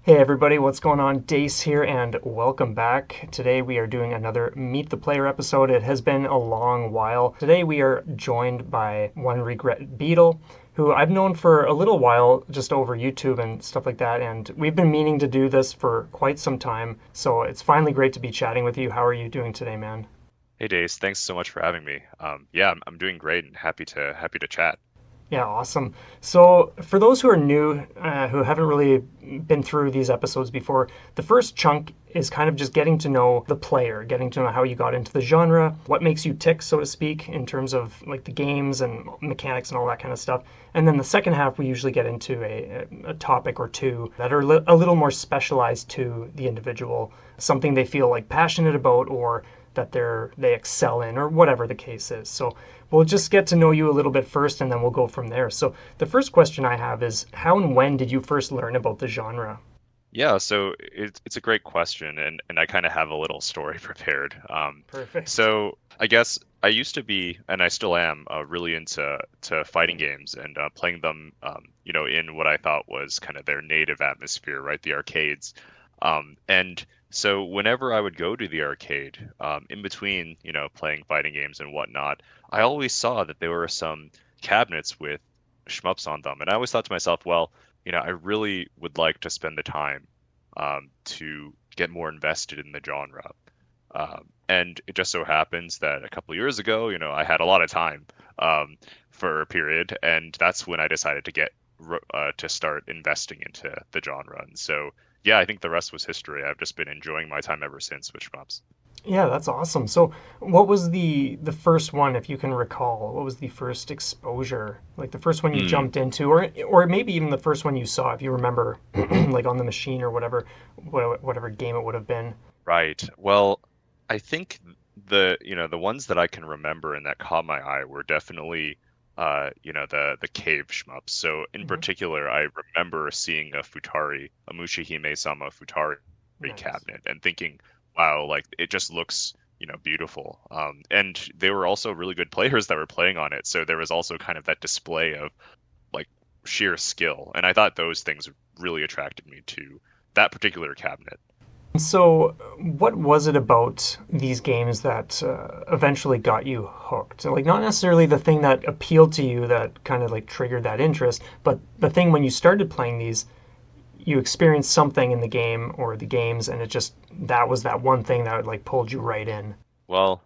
Hey everybody, what's going on? Dace here, and welcome back. Today we are doing another Meet the Player episode. It has been a long while. Today we are joined by 1RegretBeetle, who I've known for a little while, just over YouTube and stuff like that, and we've been meaning to do this for quite some time, so it's finally great to be chatting with you. How are you doing today, man? Hey Dace, thanks so much for having me. Yeah, I'm doing great and happy to chat. Yeah, awesome. So, for those who are new, who haven't really been through these episodes before, the first chunk is kind of just getting to know the player, getting to know how you got into the genre, what makes you tick, so to speak, in terms of like the games and mechanics and all that kind of stuff. And then the second half, we usually get into a topic or two that are a little more specialized to the individual, something they feel like passionate about or that they excel in or whatever the case is. So we'll just get to know you a little bit first and then we'll go from there. So the first question I have is how and when did you first learn about the genre? Yeah, so it's a great question, and I kind of have a little story prepared. Perfect. So I guess I used to be, and I still am, really into fighting games and playing them, in what I thought was kind of their native atmosphere, right? The arcades. And so whenever I would go to the arcade, in between, playing fighting games and whatnot, I always saw that there were some cabinets with shmups on them, and I always thought to myself, well, I really would like to spend the time to get more invested in the genre. And it just so happens that a couple years ago, I had a lot of time for a period, and that's when I decided to start investing into the genre. And so, yeah, I think the rest was history. I've just been enjoying my time ever since with shmups. Yeah, that's awesome. So what was the first one, if you can recall? What was the first exposure? Like the first one you Hmm. jumped into, or maybe even the first one you saw, if you remember, like on the machine or whatever, whatever game it would have been. Right. Well, I think the ones that I can remember and that caught my eye were definitely the cave shmups. So in Hmm. particular, I remember seeing a Mushihime-sama Futari Nice. cabinet and thinking, wow, like it just looks, beautiful. And they were also really good players that were playing on it. So there was also kind of that display of like sheer skill. And I thought those things really attracted me to that particular cabinet. So, what was it about these games that eventually got you hooked? Like, not necessarily the thing that appealed to you that kind of like triggered that interest, but the thing when you started playing these, you experienced something in the game or the games, and it just that was that one thing that like pulled you right in. Well,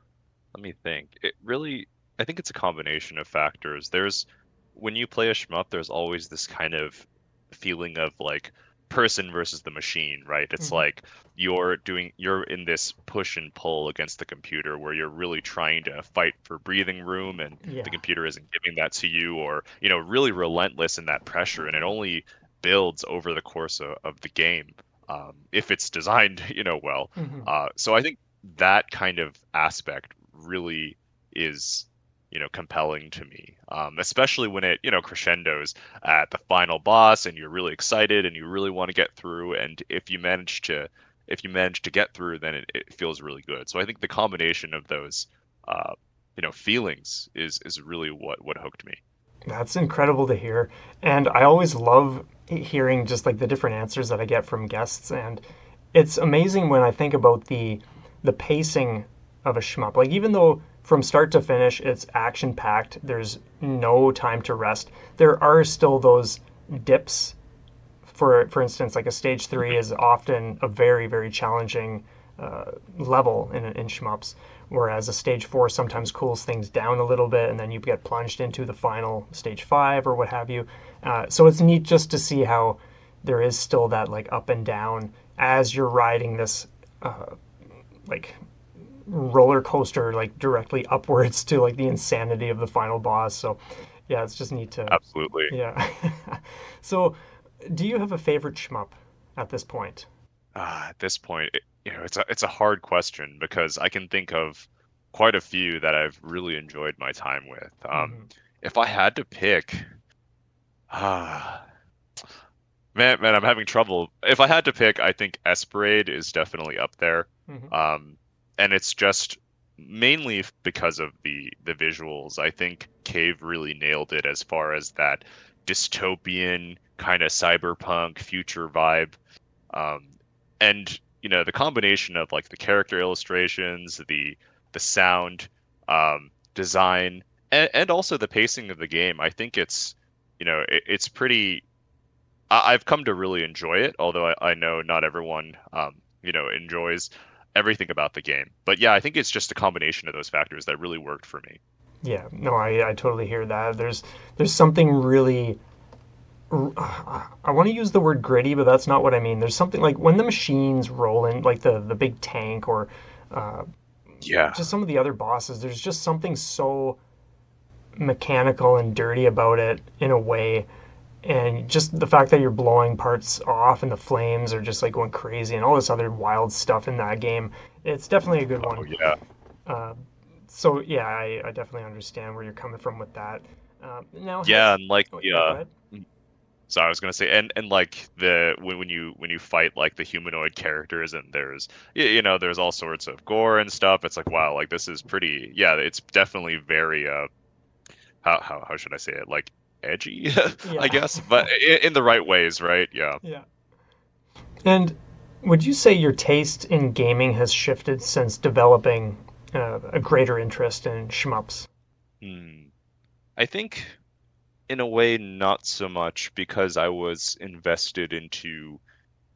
let me think. I think it's a combination of factors. When you play a shmup, there's always this kind of feeling of like person versus the machine, right? It's Hmm. like you're in this push and pull against the computer where you're really trying to fight for breathing room and the Yeah. computer isn't giving that to you, or, really relentless in that pressure, and it only builds over the course of the game, if it's designed, well. Hmm. So I think that kind of aspect really is, compelling to me, especially when it, crescendos at the final boss and you're really excited and you really want to get through. And if you manage to get through, then it feels really good. So I think the combination of those, uh, feelings is really what hooked me. That's incredible to hear. And I always love hearing just like the different answers that I get from guests. And it's amazing when I think about the pacing of a shmup. Like even though from start to finish it's action packed, there's no time to rest. There are still those dips. For instance, like a stage three is often a very challenging level in shmups, whereas a stage four sometimes cools things down a little bit, and then you get plunged into the final stage five or what have you. So it's neat just to see how there is still that like up and down as you're riding this like roller coaster like directly upwards to like the insanity of the final boss. So yeah, it's just neat to Absolutely. yeah. So do you have a favorite shmup at this point? At this point, it's a hard question because I can think of quite a few that I've really enjoyed my time with. Hmm. If I had to pick, ah, man, I'm having trouble. If I had to pick, I think Esperade is definitely up there. Hmm. Um, and it's just mainly because of the visuals. I think Cave really nailed it as far as that dystopian kind of cyberpunk future vibe. Um, and the combination of like the character illustrations, the sound, design, and also the pacing of the game, I think it's pretty. I've come to really enjoy it, although I know not everyone enjoys everything about the game. But yeah, I think it's just a combination of those factors that really worked for me. Yeah, no, I totally hear that. There's something really I want to use the word gritty, but that's not what I mean. There's something like when the machines roll in, like the big tank, or uh, Yeah. just some of the other bosses. There's just something so mechanical and dirty about it in a way, and just the fact that you're blowing parts off and the flames are just like going crazy and all this other wild stuff in that game. It's definitely a good Oh one. yeah. Uh, so yeah, I definitely understand where you're coming from with that. Now Yeah, has and like oh, the yeah, go ahead. so I was gonna say, and like the when you fight like the humanoid characters, and there's all sorts of gore and stuff. It's like, wow, like this is pretty. Yeah, it's definitely very how should I say it, like edgy, I Yeah. guess, but in the right ways, right? Yeah. Yeah. And would you say your taste in gaming has shifted since developing a greater interest in shmups? Hmm. I think in a way not so much, because I was invested into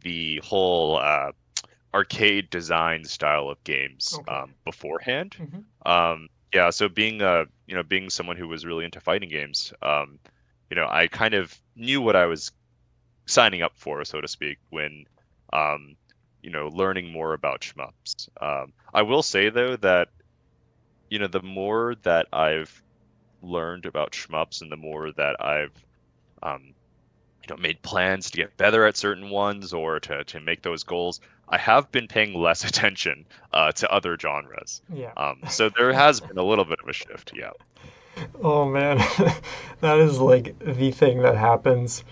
the whole arcade design style of games Okay. beforehand. Hmm. Yeah, so being someone who was really into fighting games, I kind of knew what I was signing up for, so to speak, when um, learning more about shmups. I will say though that the more that I've learned about shmups, and the more that I've um, made plans to get better at certain ones, or to make those goals, I have been paying less attention to other genres. Yeah. So there has been a little bit of a shift. Yeah. Oh man, that is like the thing that happens,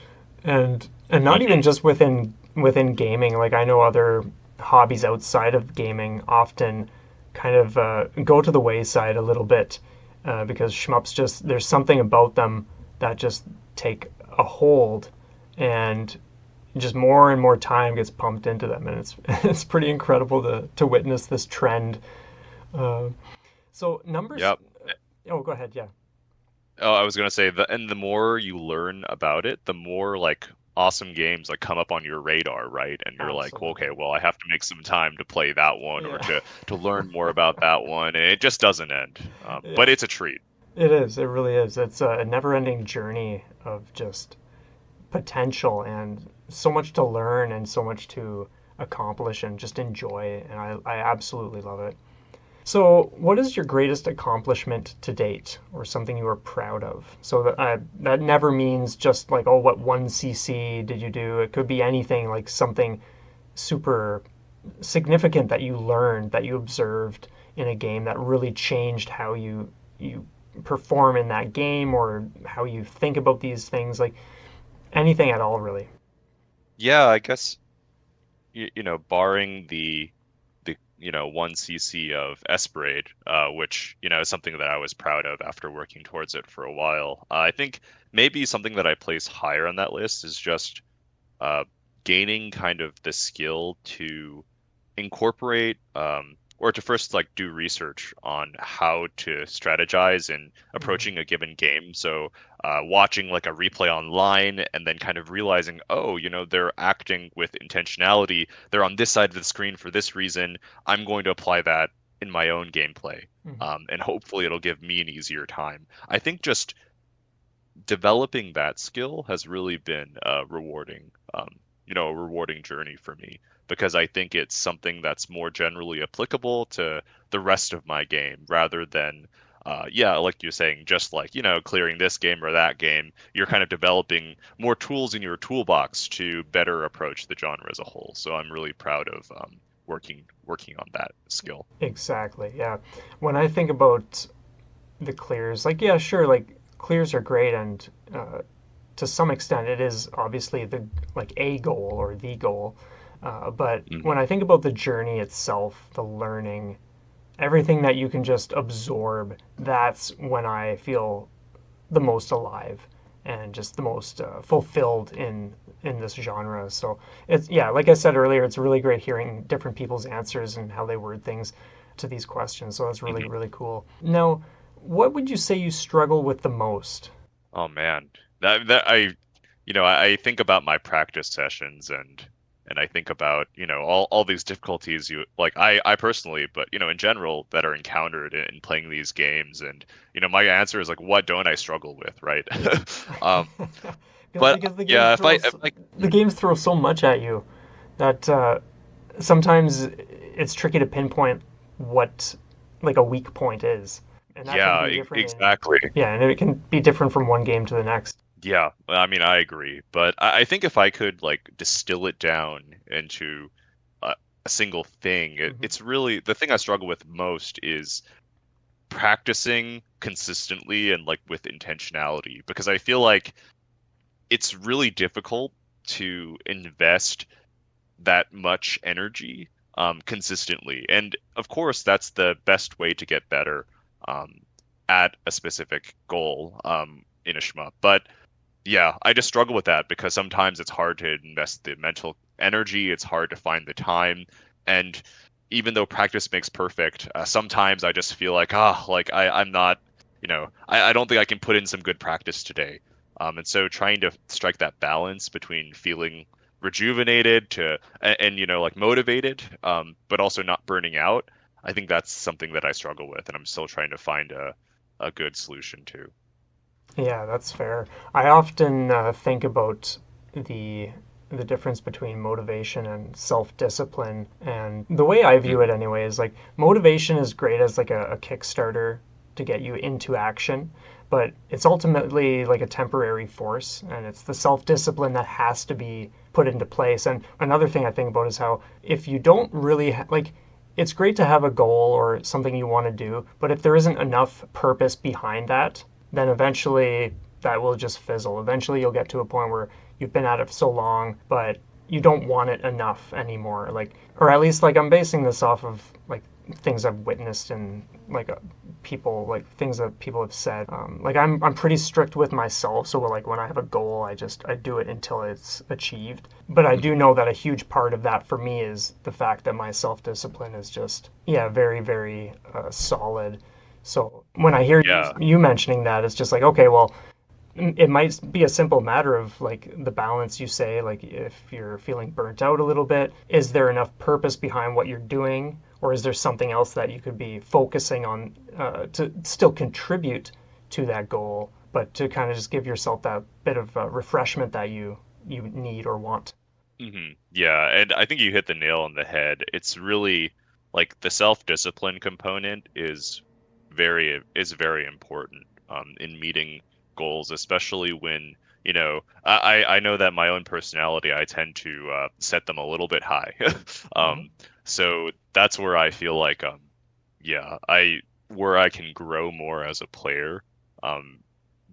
and not even Hmm. just within gaming. Like I know other hobbies outside of gaming often kind of go to the wayside a little bit because shmups just there's something about them that just take a hold, and just more and more time gets pumped into them, and it's it's pretty incredible to witness this trend. Uh, so numbers. Yep. Oh, go ahead. Yeah. Oh, I was gonna say and the more you learn about it, the more like awesome games like come up on your radar, right? And you're like, well, okay, Absolutely. well, I have to make some time to play that one, or Yeah. to learn more about that one, and it just doesn't end. Yeah. But it's a treat. It is. It really is. It's a never-ending journey of just potential and so much to learn and so much to accomplish and just enjoy. And I absolutely love it. So, what is your greatest accomplishment to date, or something you are proud of? So that never means just like, oh, what one CC did you do? It could be anything, like something super significant that you learned, that you observed in a game that really changed how you perform in that game, or how you think about these things, like anything at all, really. Yeah, I guess barring the 1 cc of Esperade, which is something that I was proud of after working towards it for a while. I think maybe something that I place higher on that list is just uh, gaining kind of the skill to incorporate, or to first like do research on how to strategize in Mm-hmm. approaching a given game. So watching like a replay online, and then kind of realizing, oh, they're acting with intentionality, they're on this side of the screen for this reason, I'm going to apply that in my own gameplay. Mm-hmm. And hopefully it'll give me an easier time. I think just developing that skill has really been a rewarding journey for me, because I think it's something that's more generally applicable to the rest of my game, rather than, yeah, like you're saying, just like, clearing this game or that game. You're kind of developing more tools in your toolbox to better approach the genre as a whole. So I'm really proud of working on that skill. Exactly. Yeah. When I think about the clears, like yeah, sure, like clears are great, and to some extent, it is obviously the like a goal or the goal. But when Hmm. I think about the journey itself, the learning, everything that you can just absorb, that's when I feel the most alive and just the most fulfilled in this genre. So it's yeah, like I said earlier, it's really great hearing different people's answers and how they word things to these questions. So that's really Mhm. really cool. Now, what would you say you struggle with the most? Oh man, that I think about my practice sessions and I think about all these difficulties you like I personally, but in general that are encountered in playing these games, and my answer is like, what don't I struggle with, right? Um, but Because yeah, if I the games throw so much at you that sometimes it's tricky to pinpoint what like a weak point is, and that can yeah, be different in exactly. yeah, and it can be different from one game to the next. Yeah, I mean, I agree, but I think if I could like distill it down into a single thing, Hmm. it's really the thing I struggle with most is practicing consistently and like with intentionality, because I feel like it's really difficult to invest that much energy consistently. And of course, that's the best way to get better um, at a specific goal in a shmup. But yeah, I just struggle with that because sometimes it's hard to invest the mental energy, it's hard to find the time, and even though practice makes perfect, sometimes I just feel like like I'm not, I don't think I can put in some good practice today. And so trying to strike that balance between feeling rejuvenated and like motivated, but also not burning out, I think that's something that I struggle with, and I'm still trying to find a good solution to. Yeah, that's fair. I often think about the the difference between motivation and self-discipline, and the way I view it Mhm. anyway is like motivation is great as like a kickstarter to get you into action, but it's ultimately like a temporary force, and it's the self-discipline that has to be put into place. And another thing I think about is how if you don't really like it's great to have a goal or something you want to do, but if there isn't enough purpose behind that, then eventually that will just fizzle. Eventually you'll get to a point where you've been at it for so long, but you don't want it enough anymore. Like, or at least like I'm basing this off of like things I've witnessed and like people like things that people have said. Like I'm pretty strict with myself, so like when I have a goal, I do it until it's achieved. But I do Mhm. know that a huge part of that for me is the fact that my self discipline is just yeah very very solid. So when I hear Yeah. you mentioning that, it's just like okay, well, it might be a simple matter of like the balance you say, like if you're feeling burnt out a little bit, is there enough purpose behind what you're doing, or is there something else that you could be focusing on to still contribute to that goal, but to kind of just give yourself that bit of refreshment that you need or want. Yeah, and I think you hit the nail on the head. It's really like the self-discipline component is very important in meeting goals, especially when, I know that my own personality, I tend to set them a little bit high. Hmm. Um, so that's where I feel like yeah, I where I can grow more as a player. Um,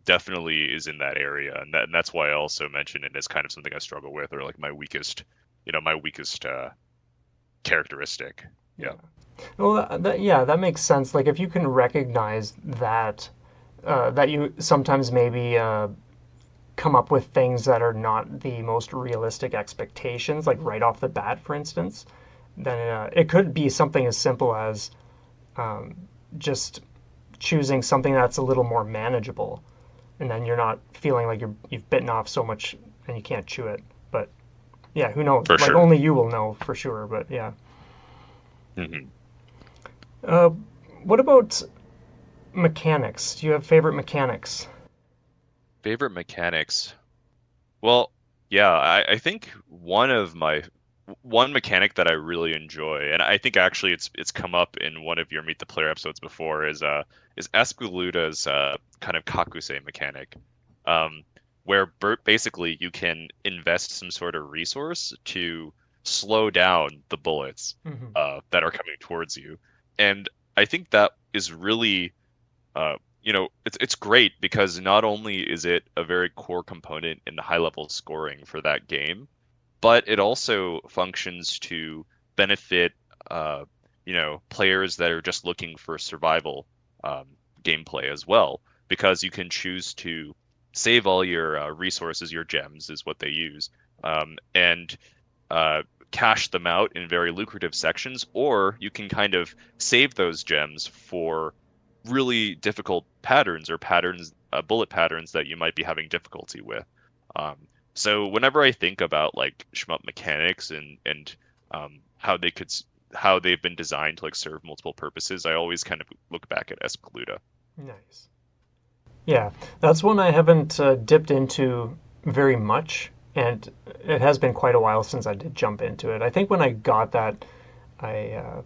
Definitely is in that area, and that's why I also mention it as kind of something I struggle with, or like my weakest characteristic. Yeah. Yeah. Well, yeah, that makes sense. Like if you can recognize that that you sometimes maybe come up with things that are not the most realistic expectations, like right off the bat, for instance, then it could be something as simple as just choosing something that's a little more manageable, and then you're not feeling like you've bitten off so much and you can't chew it. But yeah, who knows? For Like sure. only you will know for sure. But yeah, Hmm. uh, what about mechanics? Do you have favorite mechanics? Favorite mechanics. Well, yeah, I think one mechanic that I really enjoy, and I think actually it's come up in one of your Meet the Player episodes before, is Escaluta's kind of Kakuse mechanic, um, where basically you can invest some sort of resource to slow down the bullets Hmm. that are coming towards you, and I think that is really it's great because not only is it a very core component in the high level scoring for that game, but it also functions to benefit uh, players that are just looking for survival um, gameplay as well, because you can choose to save all your resources, your gems is what they use, and cash them out in very lucrative sections, or you can kind of save those gems for really difficult patterns or patterns, bullet patterns that you might be having difficulty with. Um, so whenever I think about like shmup mechanics and how they've been designed to like serve multiple purposes, I always kind of look back at Espluta. Nice. Yeah, that's one I haven't dipped into very much, and it has been quite a while since I did jump into it. I think when I got that, I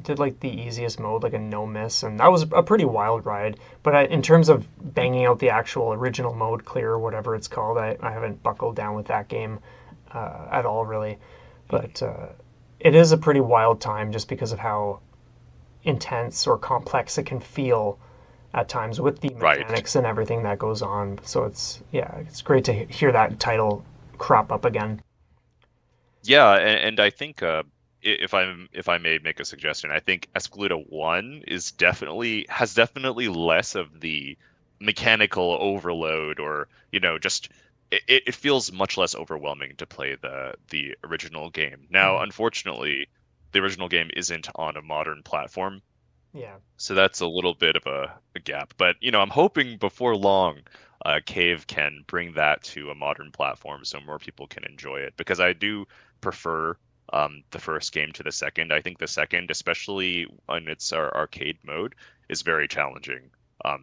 did like the easiest mode, like a no miss, and that was a pretty wild ride. But in terms of banging out the actual original mode clear or whatever it's called, I haven't buckled down with that game at all, really. But it is a pretty wild time just because of how intense or complex it can feel at times with the Right. mechanics and everything that goes on. So it's great to hear that title crop up again. Yeah, and I think if I may make a suggestion, I think Escalada 1 is definitely less of the mechanical overload or, just it feels much less overwhelming to play the original game. Now, Mhm. unfortunately, the original game isn't on a modern platform, Yeah, so that's a little bit of a gap. But, I'm hoping before long, Cave can bring that to a modern platform so more people can enjoy it. Because I do prefer the first game to the second. I think the second, especially on its arcade mode, is very challenging.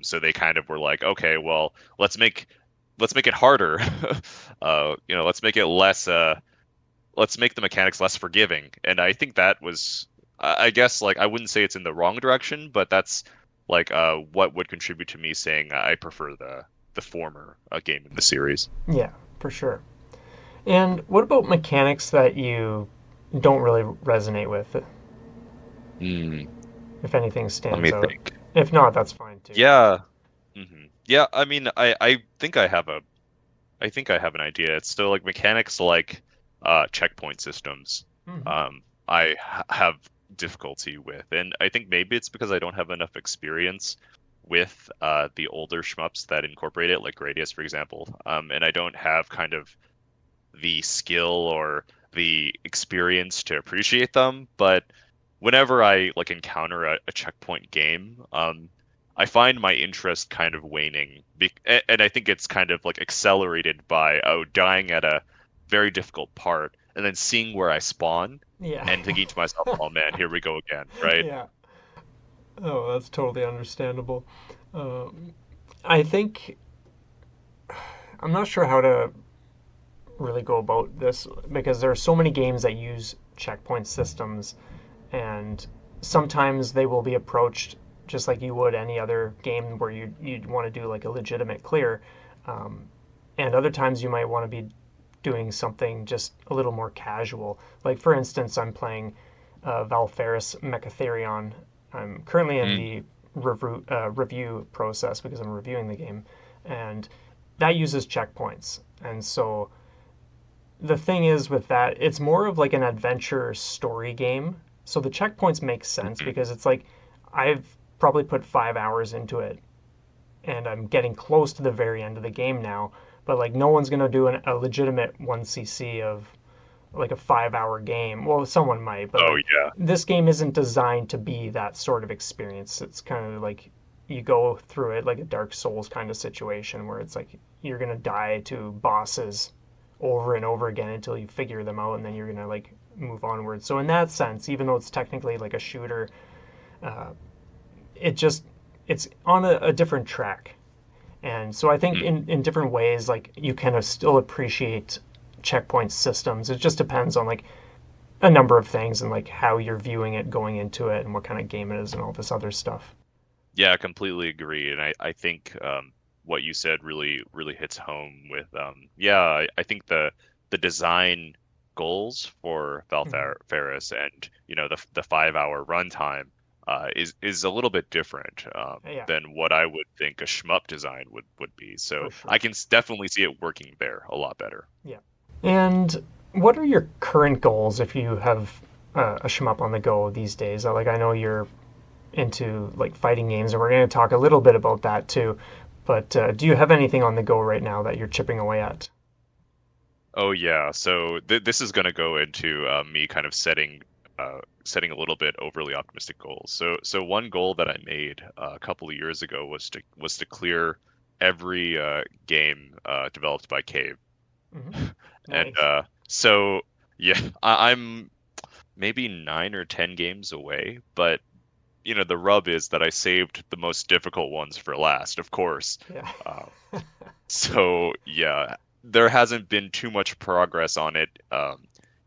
So they kind of were like, okay, well, let's make it harder. Let's make it less. Let's make the mechanics less forgiving. And I think that was, I guess, like I wouldn't say it's in the wrong direction, but that's like what would contribute to me saying I prefer the former game in the series. yeah, for sure. And what about mechanics that you don't really resonate with, Hmm. if anything Let stands me out? think. If not, that's fine too. Yeah. Yeah. I mean, I think I think I have an idea. It's still like mechanics like checkpoint systems. Hmm. I have difficulty with, and I think maybe it's because I don't have enough experience with the older shmups that incorporate it, like Gradius, for example. And I don't have kind of the skill or the experience to appreciate them. But whenever I like encounter a checkpoint game, I find my interest kind of waning, and I think it's kind of like accelerated by dying at a very difficult part and then seeing where I spawn Yeah. and thinking to myself, "Oh man, here we go again," right? Yeah. Oh, that's totally understandable. Um, I think I'm not sure how to really go about this because there are so many games that use checkpoint systems, and sometimes they will be approached just like you would any other game where you'd want to do like a legitimate clear, um, and other times you might want to be doing something just a little more casual. Like for instance, I'm playing Valfaris Mechatherion. I'm currently in Mm. the review process because I'm reviewing the game, and that uses checkpoints. And so the thing is with that, it's more of like an adventure story game. So the checkpoints make sense Mhm. because it's like I've probably put 5 hours into it and I'm getting close to the very end of the game now. But like no one's gonna do a legitimate 1cc of like a 5 hour game. Well, someone might, but Oh like yeah. this game isn't designed to be that sort of experience. It's kind of like you go through it like a Dark Souls kind of situation where it's like you're gonna die to bosses over and over again until you figure them out, and then you're gonna like move onward. So in that sense, even though it's technically like a shooter, uh, it just it's on a different track. And so I think Mm. in different ways, like you kind of still appreciate checkpoint systems. It just depends on like a number of things and like how you're viewing it going into it and what kind of game it is and all this other stuff. Yeah, I completely agree, and I think what you said really hits home with yeah, I think the design goals for Hmm. Ferris and the 5 hour runtime is a little bit different Yeah, than what I would think a shmup design would be. for So I sure. can definitely see it working there a lot better. Yeah. And what are your current goals if you have a shmup on the go these days? Like I know you're into like fighting games, and we're going to talk a little bit about that too. But do you have anything on the go right now that you're chipping away at? Oh yeah. So this is going to go into me kind of setting a little bit overly optimistic goals. So one goal that I made a couple of years ago was to clear every game developed by Cave. Hmm. And Nice. so yeah, I'm maybe 9 or 10 games away, but the rub is that I saved the most difficult ones for last, of course. Yeah. Uh, so yeah, there hasn't been too much progress on it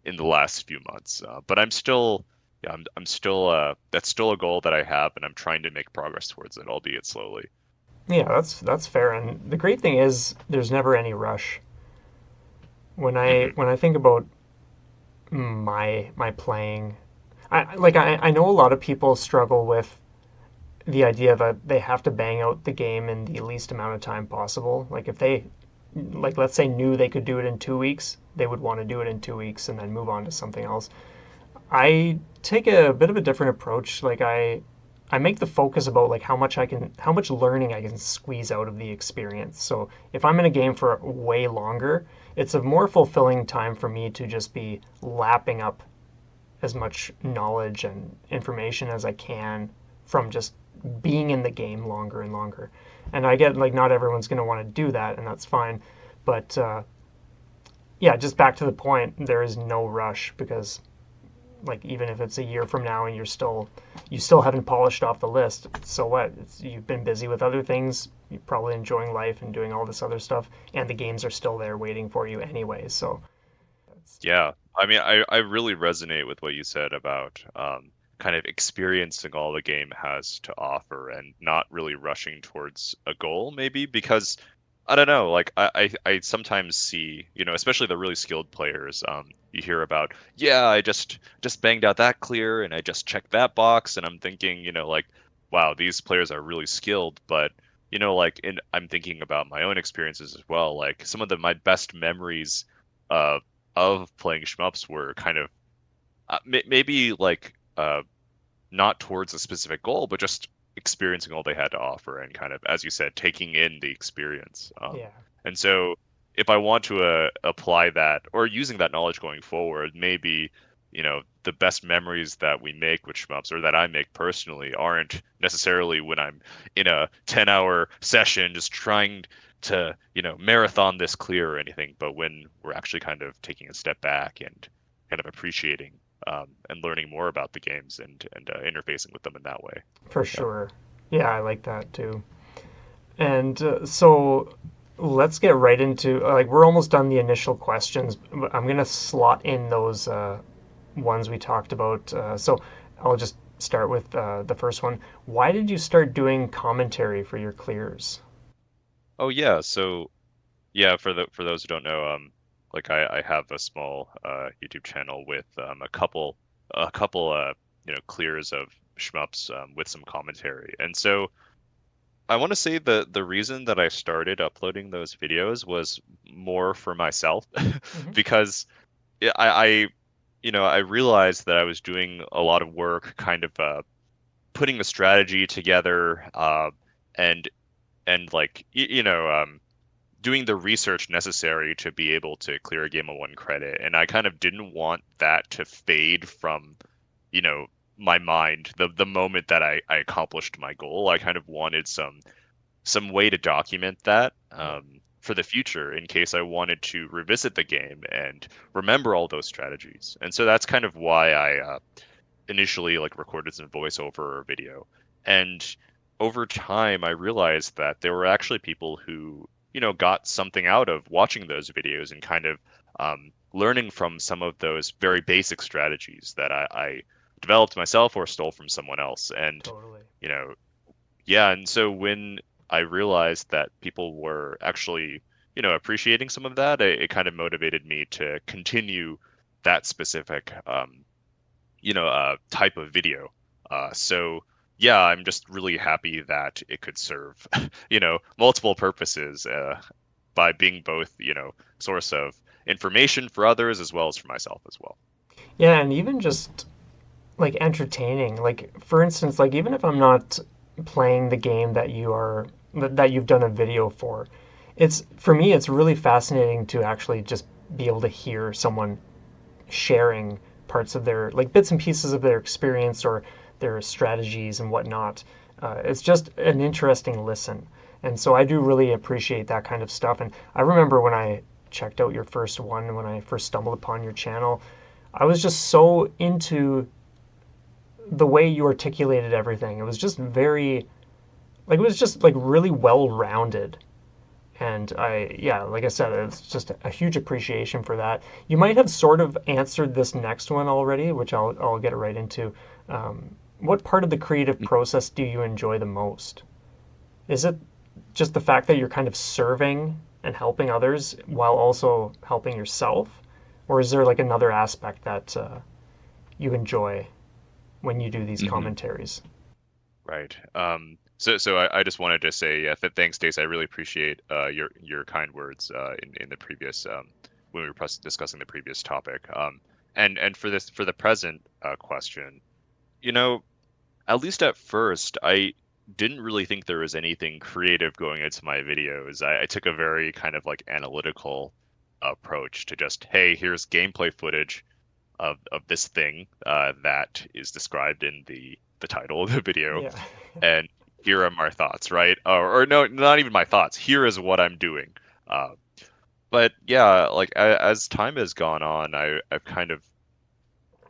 in the last few months, but I'm still that's still a goal that I have, and I'm trying to make progress towards it, albeit slowly. Yeah, that's fair. And the great thing is there's never any rush. Hmm. When I think about my playing, I know a lot of people struggle with the idea that they have to bang out the game in the least amount of time possible. Like if they like let's say knew they could do it in 2 weeks, they would want to do it in 2 weeks and then move on to something else. I take a bit of a different approach. I make the focus about like how much learning I can squeeze out of the experience. So if I'm in a game for way longer, it's a more fulfilling time for me to just be lapping up as much knowledge and information as I can from just being in the game longer and longer. And I get like not everyone's going to want to do that, and that's fine. But yeah, just back to the point, there is no rush because like even if it's a year from now and you still haven't polished off the list, so what? You've been busy with other things. You're probably enjoying life and doing all this other stuff, and the games are still there waiting for you anyway. So that's Yeah, I mean, I really resonate with what you said about kind of experiencing all the game has to offer and not really rushing towards a goal, maybe because I don't know, like I sometimes see, especially the really skilled players, you hear about, yeah, I just banged out that clear and I just checked that box, and I'm thinking, like, wow, these players are really skilled, but I'm thinking about my own experiences as well. Like some of my best memories uh, of playing shmups were kind of maybe like not towards a specific goal, but just experiencing all they had to offer and kind of, as you said, taking in the experience. yeah, And so, if I want to apply that or using that knowledge going forward, maybe the best memories that we make with shmups or that I make personally aren't necessarily when I'm in a 10-hour session just trying to marathon this clear or anything, but when we're actually kind of taking a step back and kind of appreciating and learning more about the games and interfacing with them in that way. for Yeah. sure. Yeah, I like that too. And so let's get right into like we're almost done the initial questions. But I'm gonna slot in those ones we talked about. So I'll just start with the first one. Why did you start doing commentary for your clears? Oh yeah. So yeah, for those who don't know, like I have a small YouTube channel with a couple clears of shmups with some commentary, and so I want to say the reason that I started uploading those videos was more for myself Hmm. because I realized that I was doing a lot of work, kind of putting the strategy together, and like doing the research necessary to be able to clear a game on one credit. And I kind of didn't want that to fade from, you know, my mind the moment that I accomplished my goal. I kind of wanted some way to document that Yeah, for the future in case I wanted to revisit the game and remember all those strategies. And so that's kind of why I initially like recorded some voiceover video. And over time, I realized that there were actually people who, got something out of watching those videos and kind of learning from some of those very basic strategies that I developed myself or stole from someone else. And, totally. you know, yeah. And so when I realized that people were actually, appreciating some of that, it kind of motivated me to continue that specific type of video. So yeah, I'm just really happy that it could serve, multiple purposes by being both, source of information for others as well as for myself as well. Yeah, and even just like entertaining. Like for instance, like even if I'm not playing the game that you've done a video for, it's for me it's really fascinating to actually just be able to hear someone sharing parts of their like bits and pieces of their experience or their strategies and whatnot. It's just an interesting listen, and so I do really appreciate that kind of stuff. And I remember when I checked out your first one, when I first stumbled upon your channel, I was just so into the way you articulated everything. It was just very like it was just like really well rounded. And yeah, like I said, it's just a huge appreciation for that. You might have sort of answered this next one already, which I'll get right into. What part of the creative process do you enjoy the most? Is it just the fact that you're kind of serving and helping others while also helping yourself? Or is there like another aspect that you enjoy when you do these Hmm. commentaries? Right. So I just wanted to say thanks, Dace. I really appreciate your kind words in the previous when we were discussing the previous topic. And for the present question, you know, at least at first, I didn't really think there was anything creative going into my videos. I took a very kind of like analytical approach to just, hey, here's gameplay footage of this thing that is described in the title of the video, Yeah. and here are my thoughts, right? Or no, not even my thoughts. Here is what I'm doing. Uh, but yeah, like as time has gone on, I've kind of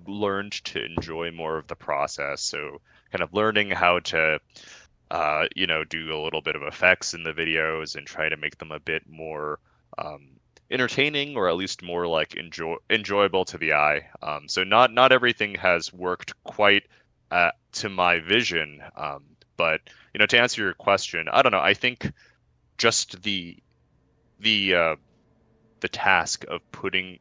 learned to enjoy more of the process. So kind of learning how to do a little bit of effects in the videos and try to make them a bit more entertaining or at least more like enjoyable to the eye. So not everything has worked quite to my vision. But to answer your question, I don't know. I think just the uh, the task of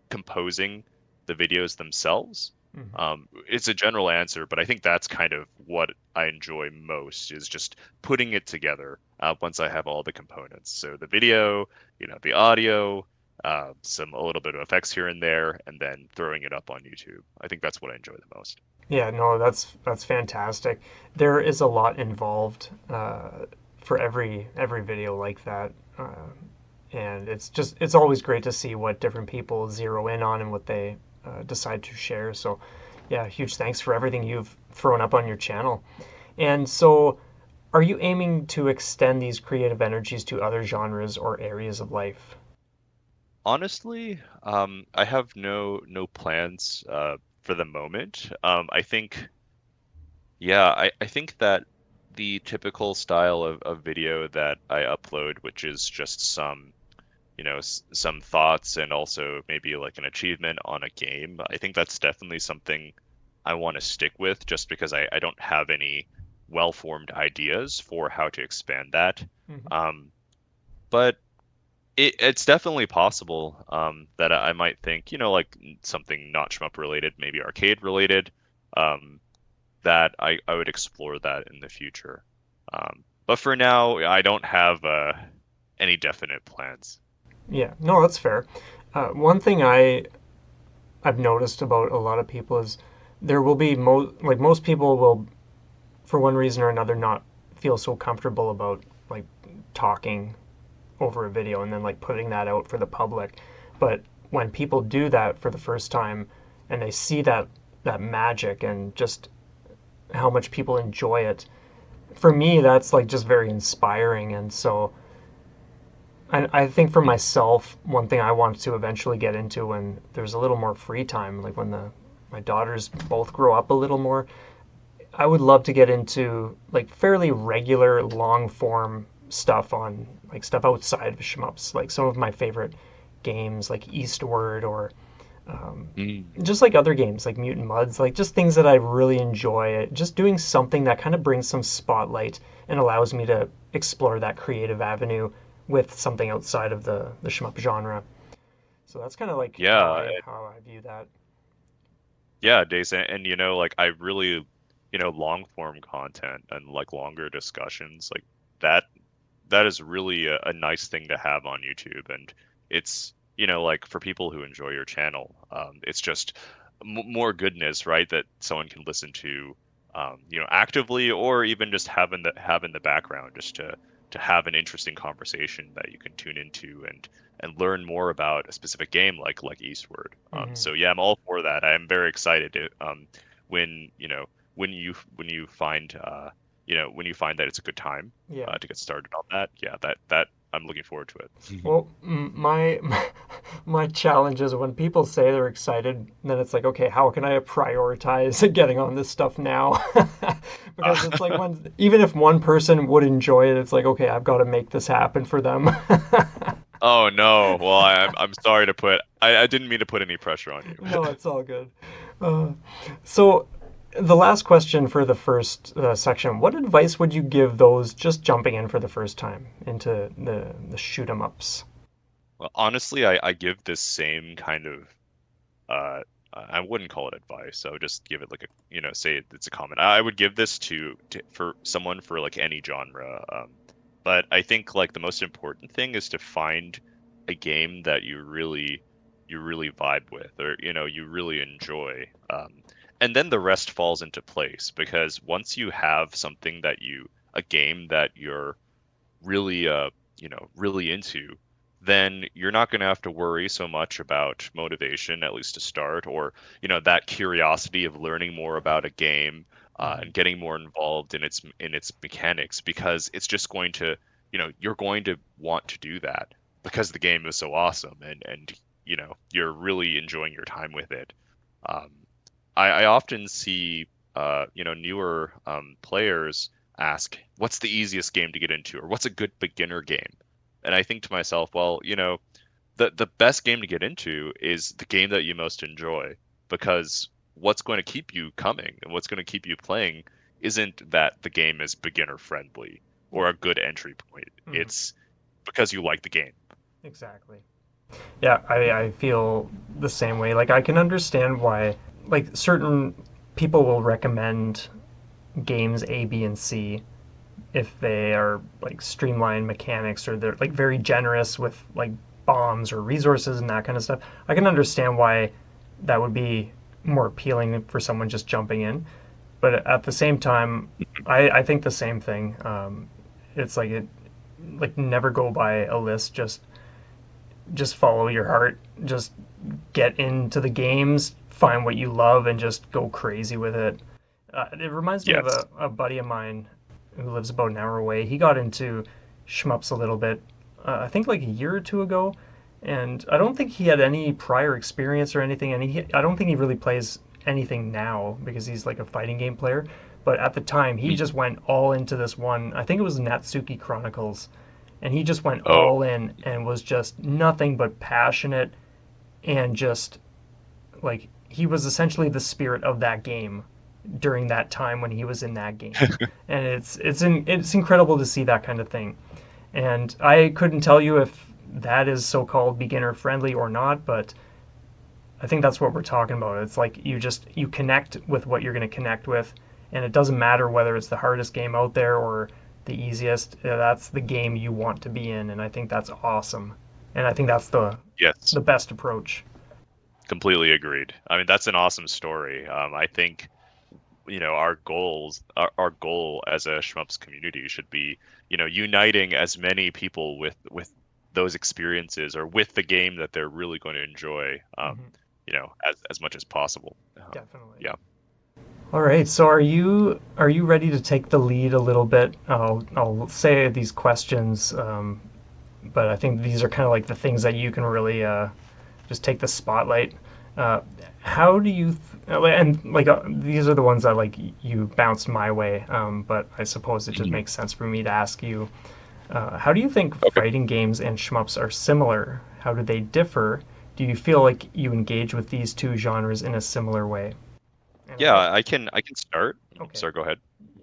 composing the videos themselves. Mhm. It's a general answer, but I think that's kind of what I enjoy most is just putting it together once I have all the components. So the video, the audio, a little bit of effects here and there, and then throwing it up on YouTube. I think that's what I enjoy the most. Yeah, no, that's fantastic. There is a lot involved for every video like that, and it's always great to see what different people zero in on and what they decide to share. So, yeah, huge thanks for everything you've thrown up on your channel. And so, are you aiming to extend these creative energies to other genres or areas of life? Honestly, I have no plans for the moment. I think Yeah, I think that the typical style of video that I upload, which is just some thoughts and also maybe like an achievement on a game, I think that's definitely something I want to stick with just because I don't have any well-formed ideas for how to expand that. Mhm. Um, but it's definitely possible that I might think, like something not shmup related, maybe arcade related. Um, that I would explore that in the future. But for now, I don't have any definite plans. Yeah, no, that's fair. One thing I've noticed about a lot of people is there will be most people will for one reason or another not feel so comfortable about like talking over a video and then like putting that out for the public. But when people do that for the first time and they see that magic and just how much people enjoy it, for me that's like just very inspiring. And so I think for myself, one thing I want to eventually get into when there's a little more free time, like when the my daughters both grow up a little more, I would love to get into like fairly regular long form stuff on like stuff outside of shmups, like some of my favorite games like Eastward or Mm. just like other games like Mutant Muds, like just things that I really enjoy. Just doing something that kind of brings some spotlight and allows me to explore that creative avenue with something outside of the shmup genre. So that's kind of like Yeah, how I view that. yeah, Days, and like I really, long form content and like longer discussions, like that that is really a nice thing to have on YouTube, and it's like for people who enjoy your channel, it's just more goodness, right? That someone can listen to, actively or even just have in the background just to to have an interesting conversation that you can tune into and learn more about a specific game like Eastward. Hmm. So yeah, I'm all for that. I am very excited to, when when you find when you find that it's a good time Yeah. to get started on that. Yeah, that I'm looking forward to it. Well, my challenge is when people say they're excited, then it's like, okay, how can I prioritize getting on this stuff now? Because it's like when even if one person would enjoy it, it's like, okay, I've got to make this happen for them. Oh no. Well, I'm sorry to put. I didn't mean to put any pressure on No, you. it's all good. Uh, so, the last question for the first section: what advice would you give those just jumping in for the first time into the shoot 'em ups? Well, honestly, I give this same kind of uh I wouldn't call it advice. I would just give it like a say it's a comment. I would give this to for someone for like any genre. But I think like the most important thing is to find a game that you really vibe with, or you really enjoy. And then the rest falls into place, because once you have something a game that you're really really into, then you're not going to have to worry so much about motivation, at least to start, or that curiosity of learning more about a game, Hmm. and getting more involved in its mechanics, because it's just going to you're going to want to do that because the game is so awesome, and you're really enjoying your time with it. um, I often see newer players ask, "What's the easiest game to get into?" or "What's a good beginner game?" And I think to myself, well, the best game to get into is the game that you most enjoy, because what's going to keep you coming and what's going to keep you playing isn't that the game is beginner friendly or Yeah. a good entry point. Hmm. It's because you like the game. Exactly. Yeah, I feel the same way. Like I can understand why like certain people will recommend games A, B, and C if they are like streamlined mechanics or they're like very generous with like bombs or resources and that kind of stuff. I can understand why that would be more appealing for someone just jumping in. But at the same time, I think the same thing. It's like it like never go by a list. Just follow your heart. Just get into the games, find what you love, and just go crazy with it. It reminds me of Yes. a buddy of mine who lives about an hour away. He got into Shmups a little bit, I think like a year or two ago, and I don't think he had any prior experience or anything. And I don't think he really plays anything now because he's like a fighting game player. But at the time, he Mhm. just went all into this one. I think it was Natsuki Chronicles, and he just went Oh, all in and was just nothing but passionate and just like he was essentially the spirit of that game during that time when he was in that game. And it's incredible to see that kind of thing. And I couldn't tell you if that is so-called beginner friendly or not, but I think that's what we're talking about. It's like you connect with what you're going to connect with, and it doesn't matter whether it's the hardest game out there or the easiest. That's the game you want to be in, and I think that's awesome. And I think that's yes. the best approach. Completely agreed. I mean, that's an awesome story. I think our goal as a Shmups community should be uniting as many people with those experiences, or with the game that they're really going to enjoy, Hmm. as much as possible. Definitely. Yeah. All right. So are you ready to take the lead a little bit? I'll say these questions, but I think these are kind of like the things that you can really just take the spotlight. Uh, how do you and like these are the ones that like you bounced my way, but I suppose it just Mhm. makes sense for me to ask you. How do you think Okay. fighting games and shmups are similar? How do they differ? Do you feel like you engage with these two genres in a similar way? And Yeah, I can start. okay. Sorry, go ahead.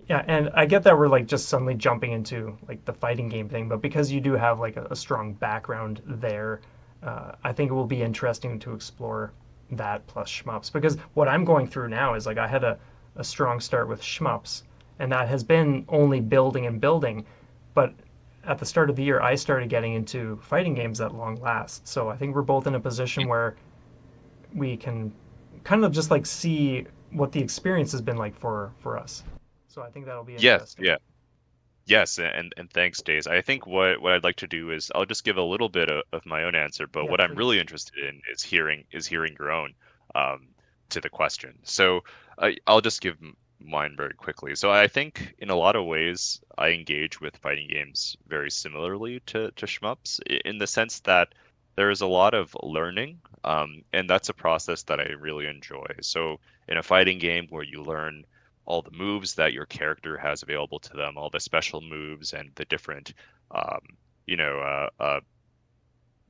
Yeah, and I get that we're like just suddenly jumping into like the fighting game thing, but because you do have like a strong background there, I think it will be interesting to explore that plus shmups. Because what I'm going through now is like I had a strong start with shmups, and that has been only building and building. But at the start of the year, I started getting into fighting games at long last. So I think we're both in a position Mhm. where we can kind of just like see what the experience has been like for us. So I think that'll be Yes, interesting. yeah. Yes, and thanks, Days. I think what I'd like to do is I'll just give a little bit of my own answer, but Yeah, what I'm really please. interested in is hearing your own um, to the question. So I'll just give mine very quickly. So I think in a lot of ways I engage with fighting games very similarly to shmups in the sense that there is a lot of learning, and that's a process that I really enjoy. So in a fighting game where you learn all the moves that your character has available to them, all the special moves and um, you know,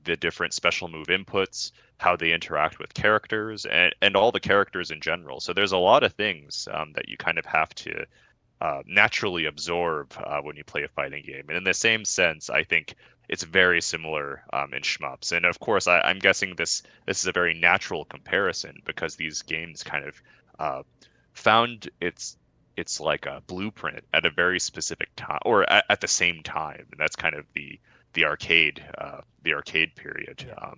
the different special move inputs, how they interact with characters, and all the characters in general. So there's a lot of things that you kind of have to naturally absorb when you play a fighting game. And in the same sense, I think it's very similar in shmups. And of course, I'm guessing this is a very natural comparison because these games kind of uh, found it's like a blueprint at a very specific time or at the same time, and that's kind of the arcade period. Yeah.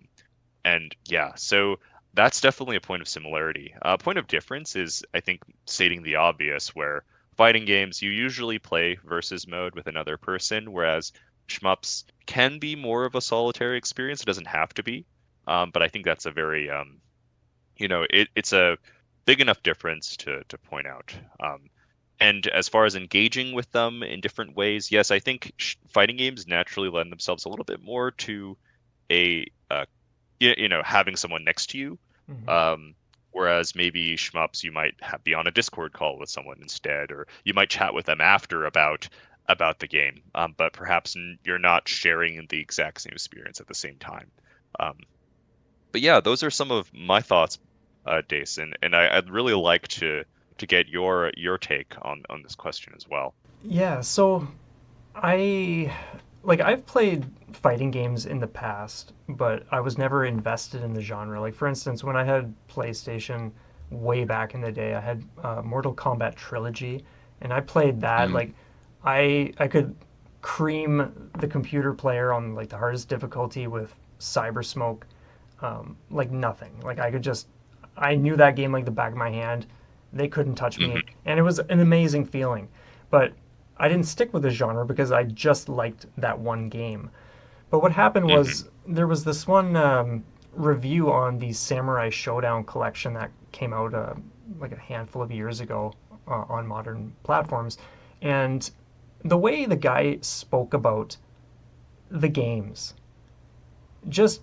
And yeah, so that's definitely a point of similarity. A point of difference is, I think, stating the obvious, where fighting games you usually play versus mode with another person, whereas shmups can be more of a solitary experience. It doesn't have to be, but I think that's a very it's a big enough difference to point out. And as far as engaging with them in different ways, yes, I think fighting games naturally lend themselves a little bit more to a having someone next to you. Hmm. Um, Whereas maybe shmups you might be on a Discord call with someone instead, or you might chat with them after about the game, but perhaps you're not sharing the exact same experience at the same time. Um, but yeah, those are some of my thoughts, Dace, and I'd really like to get your take on this question as well. Yeah, so I I've played fighting games in the past, but I was never invested in the genre. Like for instance, when I had PlayStation way back in the day, I had Mortal Kombat Trilogy, and I played that. Mm. Like I could cream the computer player on like the hardest difficulty with Cyber Smoke, like nothing. Like I knew that game like the back of my hand. They couldn't touch me, Hmm. and it was an amazing feeling. But I didn't stick with the genre because I just liked that one game. But what happened Hmm. was there was this one review on the Samurai Showdown collection that came out like a handful of years ago on modern platforms, and the way the guy spoke about the games, just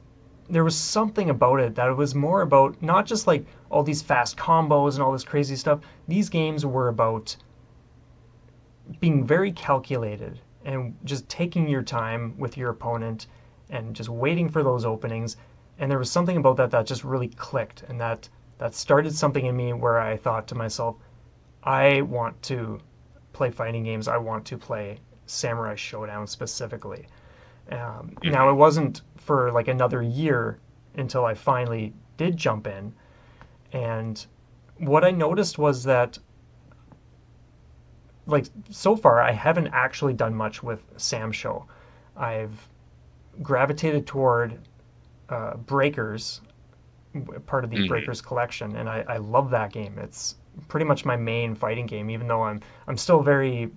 there was something about it that it was more about not just like all these fast combos and all this crazy stuff. These games were about being very calculated and just taking your time with your opponent and just waiting for those openings. And there was something about that that just really clicked, and that started something in me where I thought to myself, I want to play fighting games. I want to play Samurai Showdown specifically. Now Hmm. it wasn't for like another year until I finally did jump in, and what I noticed was that like so far I haven't actually done much with Sam Show. I've gravitated toward Breakers, part of the Hmm. Breakers collection, and I love that game. It's pretty much my main fighting game, even though I'm still very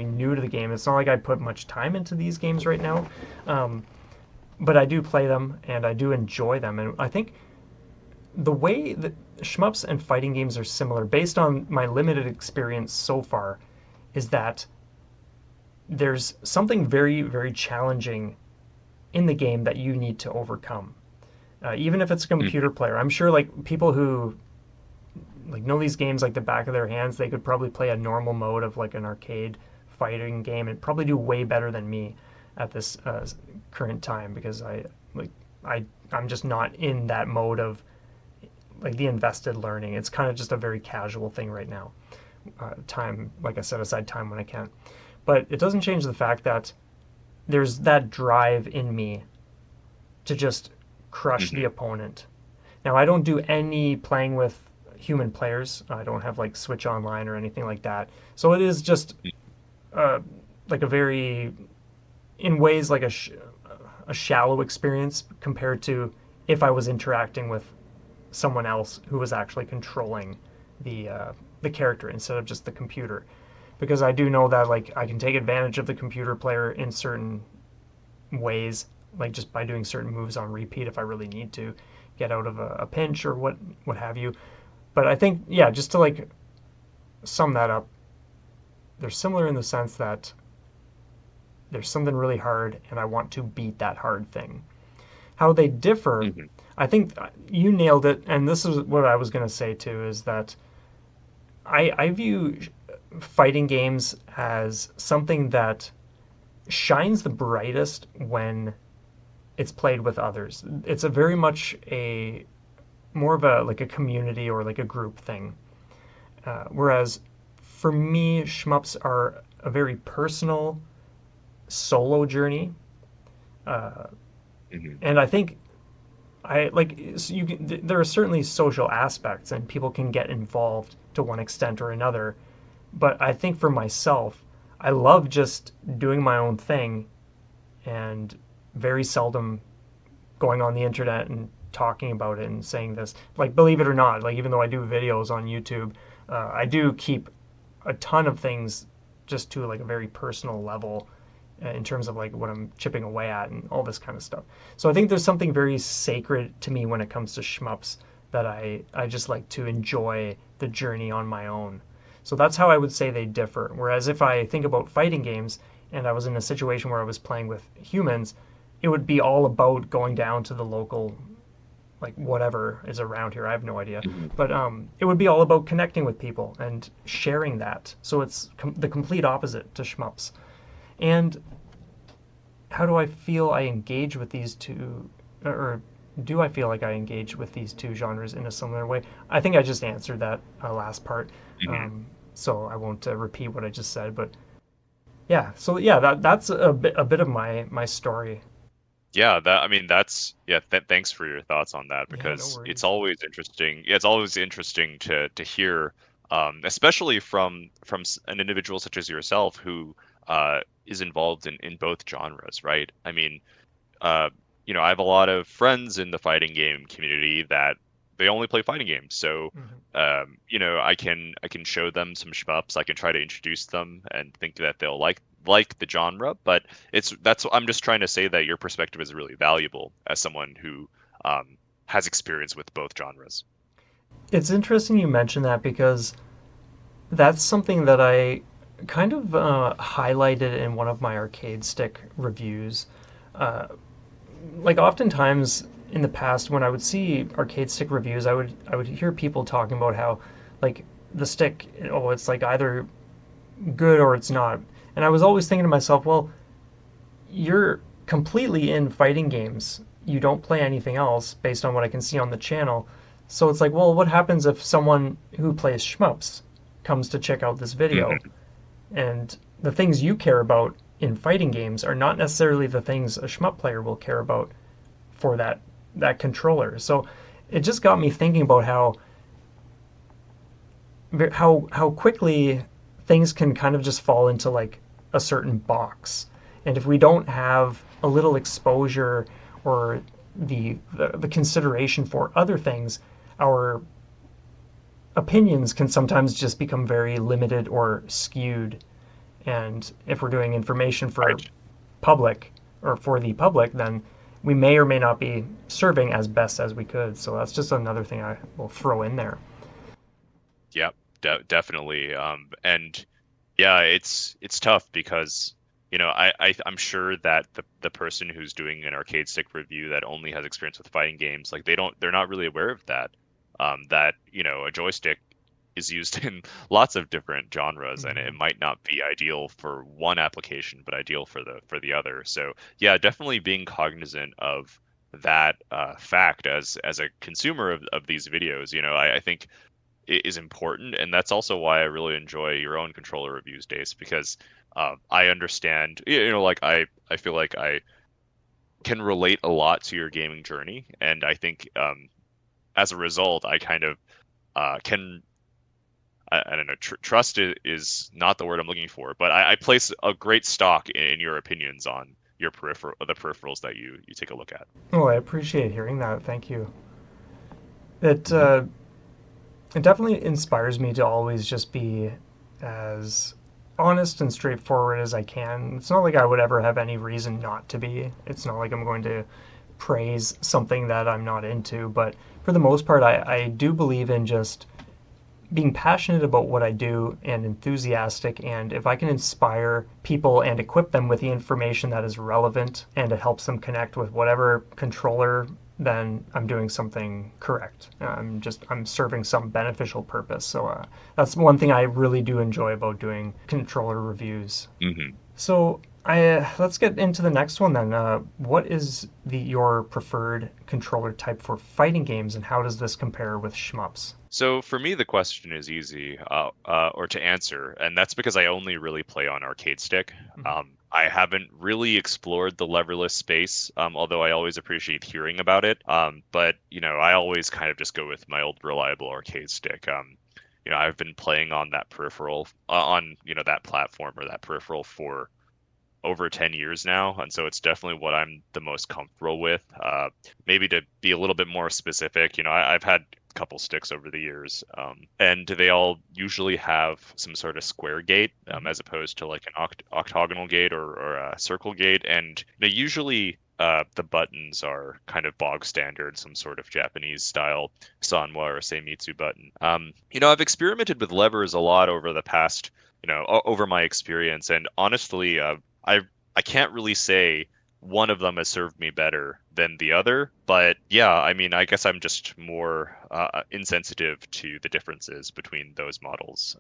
new to the game. It's not like I put much time into these games right now, um, but I do play them and I do enjoy them. And I think the way that shmups and fighting games are similar, based on my limited experience so far, is that there's something very challenging in the game that you need to overcome. Even if it's a computer Hmm. player, I'm sure like people who like know these games like the back of their hands, they could probably play a normal mode of like an arcade fighting game and probably do way better than me at this current time because like I I'm just not in that mode of like the invested learning. It's kind of just a very casual thing right now. Time, like I set aside time when I can, but it doesn't change the fact that there's that drive in me to just crush the Hmm. opponent. Now, I don't do any playing with human players. I don't have like Switch Online or anything like that. So it is just uh, like a very, in ways, like a shallow experience compared to if I was interacting with someone else who was actually controlling the uh, the character instead of just the computer. because I do know that like I can take advantage of the computer player in certain ways, like just by doing certain moves on repeat if I really need to get out of a pinch or what have you. But I think yeah, just to like sum that up, they're similar in the sense that there's something really hard and I want to beat that hard thing. How they differ, Hmm. I think you nailed it, and this is what I was going to say too, is that I view fighting games as something that shines the brightest when it's played with others. It's a very much a more of a like a community or like a group thing. Whereas for me, shmups are a very personal solo journey, uh, Hmm. and I think I like you. There are certainly social aspects, and people can get involved to one extent or another. But I think for myself, I love just doing my own thing, and very seldom going on the internet and talking about it and saying this. Like, believe it or not, like even though I do videos on YouTube, I do keep a ton of things just to like a very personal level in terms of like what I'm chipping away at and all this kind of stuff. So I think there's something very sacred to me when it comes to shmups that I just like to enjoy the journey on my own. So that's how I would say they differ. Whereas if I think about fighting games and I was in a situation where I was playing with humans, it would be all about going down to the local like whatever is around here. I have no idea, Hmm. but it would be all about connecting with people and sharing that. So it's the complete opposite to shmups. And how do I feel I engage with these two, or do I feel like I engage with these two genres in a similar way? I think I just answered that last part, Hmm. um, so I won't repeat what I just said. But yeah, so yeah, that's a bit of my story. Yeah, that I mean that's yeah. Thanks for your thoughts on that Yeah, no because it's worries. always interesting. Yeah, it's always interesting to hear, especially from an individual such as yourself who is involved in both genres, right? I mean, uh, I have a lot of friends in the fighting game community that they only play fighting games. So, Hmm. I can show them some shmups. I can try to introduce them and think that they'll like the genre. But that's I'm just trying to say that your perspective is really valuable as someone who has experience with both genres. It's interesting you mentioned that because that's something that I kind of highlighted in one of my arcade stick reviews. Uh, like oftentimes in the past, when I would see arcade stick reviews, I would hear people talking about how like the stick, oh, it's like either good or it's not. And I was always thinking to myself, well, you're completely in fighting games. You don't play anything else based on what I can see on the channel. So it's like, well, what happens if someone who plays shmups comes to check out this video? And the things you care about in fighting games are not necessarily the things a shmup player will care about for that controller. So it just got me thinking about how quickly things can kind of just fall into like a certain box. And if we don't have a little exposure or the consideration for other things, our opinions can sometimes just become very limited or skewed. And if we're doing information for Right. public or for the public, then we may or may not be serving as best as we could. So that's just another thing I will throw in there. Yep, definitely. And yeah, it's tough because I'm sure that the person who's doing an arcade stick review that only has experience with fighting games, like they're not really aware of that. That a joystick is used in lots of different genres, and it Mm-hmm. might not be ideal for one application, but ideal for the other. So yeah, definitely being cognizant of that fact as a consumer of these videos. I think is important, and that's also why I really enjoy your own controller reviews, Dace, because I understand. Like I feel like I can relate a lot to your gaming journey, and I think as a result, I kind of can. I don't know. Trust is not the word I'm looking for, but I place a great stock in your opinions on the peripherals that you take a look at. Oh, I appreciate hearing that. Thank you. It Hmm. it definitely inspires me to always just be as honest and straightforward as I can. It's not like I would ever have any reason not to be. It's not like I'm going to praise something that I'm not into, but for the most part, I do believe in just being passionate about what I do and enthusiastic. And if I can inspire people and equip them with the information that is relevant and it helps them connect with whatever controller, then I'm doing something correct. I'm serving some beneficial purpose. So that's one thing I really do enjoy about doing controller reviews. Hmm. So let's get into the next one then. What is your preferred controller type for fighting games, and how does this compare with shmups? So for me, the question is easy, or to answer, and that's because I only really play on arcade stick. Mhm. I haven't really explored the leverless space, although I always appreciate hearing about it. But I always kind of just go with my old reliable arcade stick. I've been playing on that peripheral, on that platform or that peripheral for over 10 years now, and so it's definitely what I'm the most comfortable with. Maybe to be a little bit more specific, I've had a couple sticks over the years, and they all usually have some sort of square gate, Mhm. as opposed to like an octagonal gate or a circle gate, and usually the buttons are kind of bog standard, some sort of Japanese style Sanwa or Seimitsu button. I've experimented with levers a lot over the past, over my experience, and honestly, I I can't really say one of them has served me better than the other, but yeah, I mean, I guess I'm just more insensitive to the differences between those models.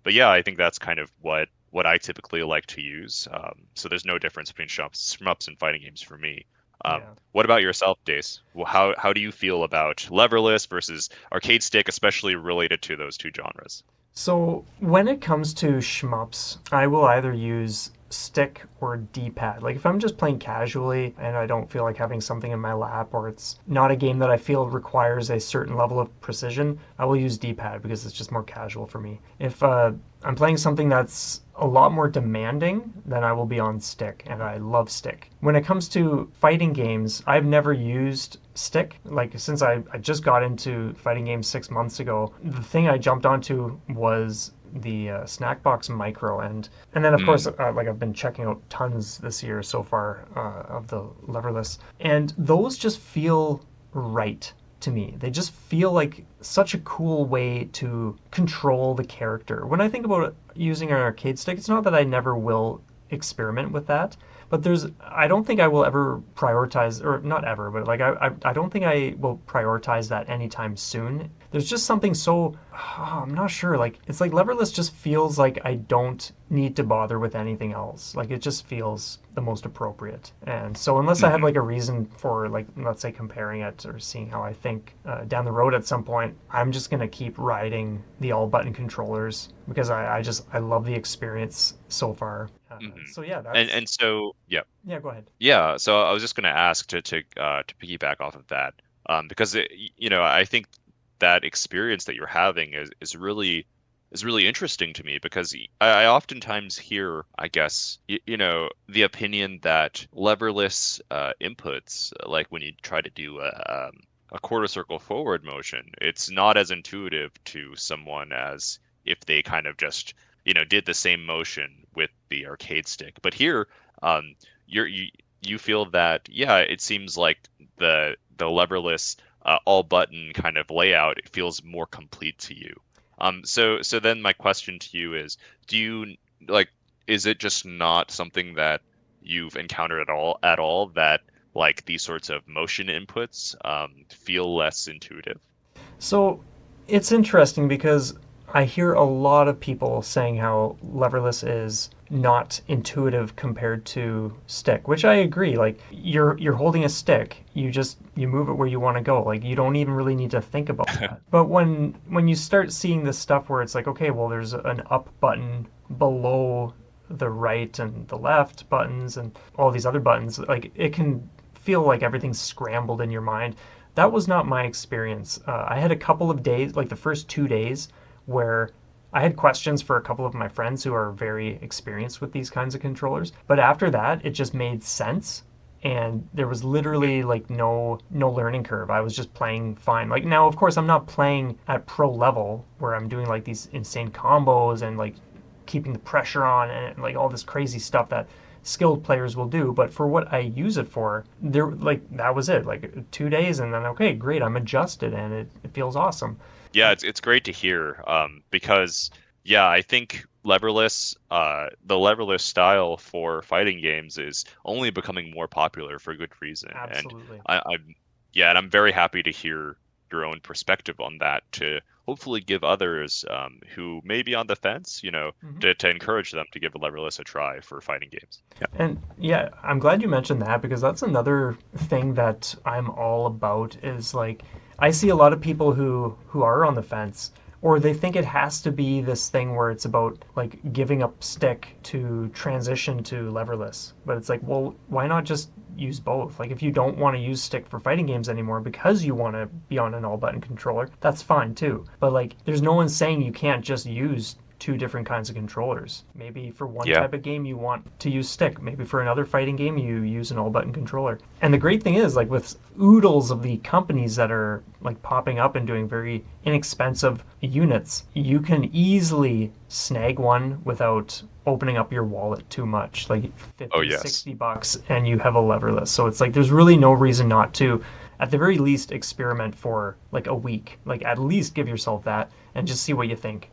But yeah, I think that's kind of what I typically like to use. So there's no difference between shmups and fighting games for me. Yeah. What about yourself, Dace? Well, how do you feel about leverless versus arcade stick, especially related to those two genres? So when it comes to shmups, I will either use stick or D-pad. Like if I'm just playing casually and I don't feel like having something in my lap, or it's not a game that I feel requires a certain level of precision, I will use D-pad because it's just more casual for me. If I'm playing something that's a lot more demanding, then I will be on stick, and I love stick. When it comes to fighting games, I've never used stick. Like since I just got into fighting games 6 months ago, the thing I jumped onto was the Snackbox Micro, and then of course like I've been checking out tons this year so far of the leverless, and those just feel right to me. They just feel like such a cool way to control the character. When I think about using an arcade stick, it's not that I never will experiment with that, but I don't think I will ever prioritize, or not ever, but like I don't think I will prioritize that anytime soon. There's just something so, I'm not sure, like it's like leverless just feels like I don't need to bother with anything else. Like it just feels the most appropriate. And so unless I have Mm-hmm. like a reason for, like, let's say comparing it or seeing how I think down the road at some point, I'm just gonna keep riding the all button controllers because I love the experience so far. Hmm. So yeah, And that's and so yeah, yeah. Go ahead. yeah. So I was just going to ask to piggyback off of that, because I think that experience that you're having is really interesting to me because I oftentimes hear, I guess, the opinion that leverless inputs, like when you try to do a quarter circle forward motion, it's not as intuitive to someone as if they kind of just did the same motion with the arcade stick. But here, um, you feel that, yeah, it seems like the leverless all button kind of layout, it feels more complete to you. So then my question to you is, do you like, is it just not something that you've encountered at all that like these sorts of motion inputs feel less intuitive? So it's interesting because I hear a lot of people saying how leverless is not intuitive compared to stick, which I agree. Like you're holding a stick, you move it where you want to go. Like you don't even really need to think about that. But when you start seeing this stuff where it's like, okay, well there's an up button below the right and the left buttons and all these other buttons, like it can feel like everything's scrambled in your mind. That was not my experience. I had a couple of days, like the first 2 days, where I had questions for a couple of my friends who are very experienced with these kinds of controllers. But after that, it just made sense. And there was literally like no learning curve. I was just playing fine. Like now, of course, I'm not playing at pro level where I'm doing like these insane combos and like keeping the pressure on and like all this crazy stuff that skilled players will do. But for what I use it for, there like that was it. Like 2 days and then okay, great, I'm adjusted and it feels awesome. Yeah, it's great to hear because yeah, I think the leverless style for fighting games is only becoming more popular for good reason. And Absolutely. I'm yeah, and I'm very happy to hear your own perspective on that to hopefully give others who may be on the fence, Hmm. to encourage them to give leverless a try for fighting games. Yeah. And yeah, I'm glad you mentioned that because that's another thing that I'm all about is like I see a lot of people who are on the fence or they think it has to be this thing where it's about like giving up stick to transition to leverless. But it's like, well, why not just use both? Like if you don't want to use stick for fighting games anymore because you want to be on an all button controller, that's fine too. But like there's no one saying you can't just use two different kinds of controllers. Maybe for one Yeah. type of game you want to use stick. Maybe for another fighting game you use an all button controller. And the great thing is like with oodles of the companies that are like popping up and doing very inexpensive units, you can easily snag one without opening up your wallet too much, like Oh, 50, yes. $60, and you have a leverless. So it's like there's really no reason not to at the very least experiment for like a week. Like at least give yourself that and just see what you think.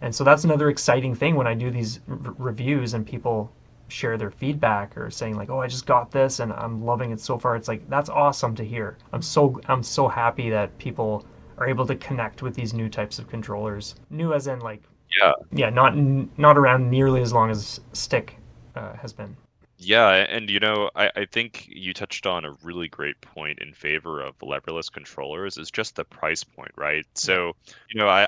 And so that's another exciting thing when I do these reviews and people share their feedback or saying like, "Oh, I just got this and I'm loving it so far." It's like that's awesome to hear. I'm so happy that people are able to connect with these new types of controllers. New as in like Yeah. yeah, not around nearly as long as Stick has been. Yeah, and I think you touched on a really great point in favor of leverless controllers is just the price point, right? Yeah. So,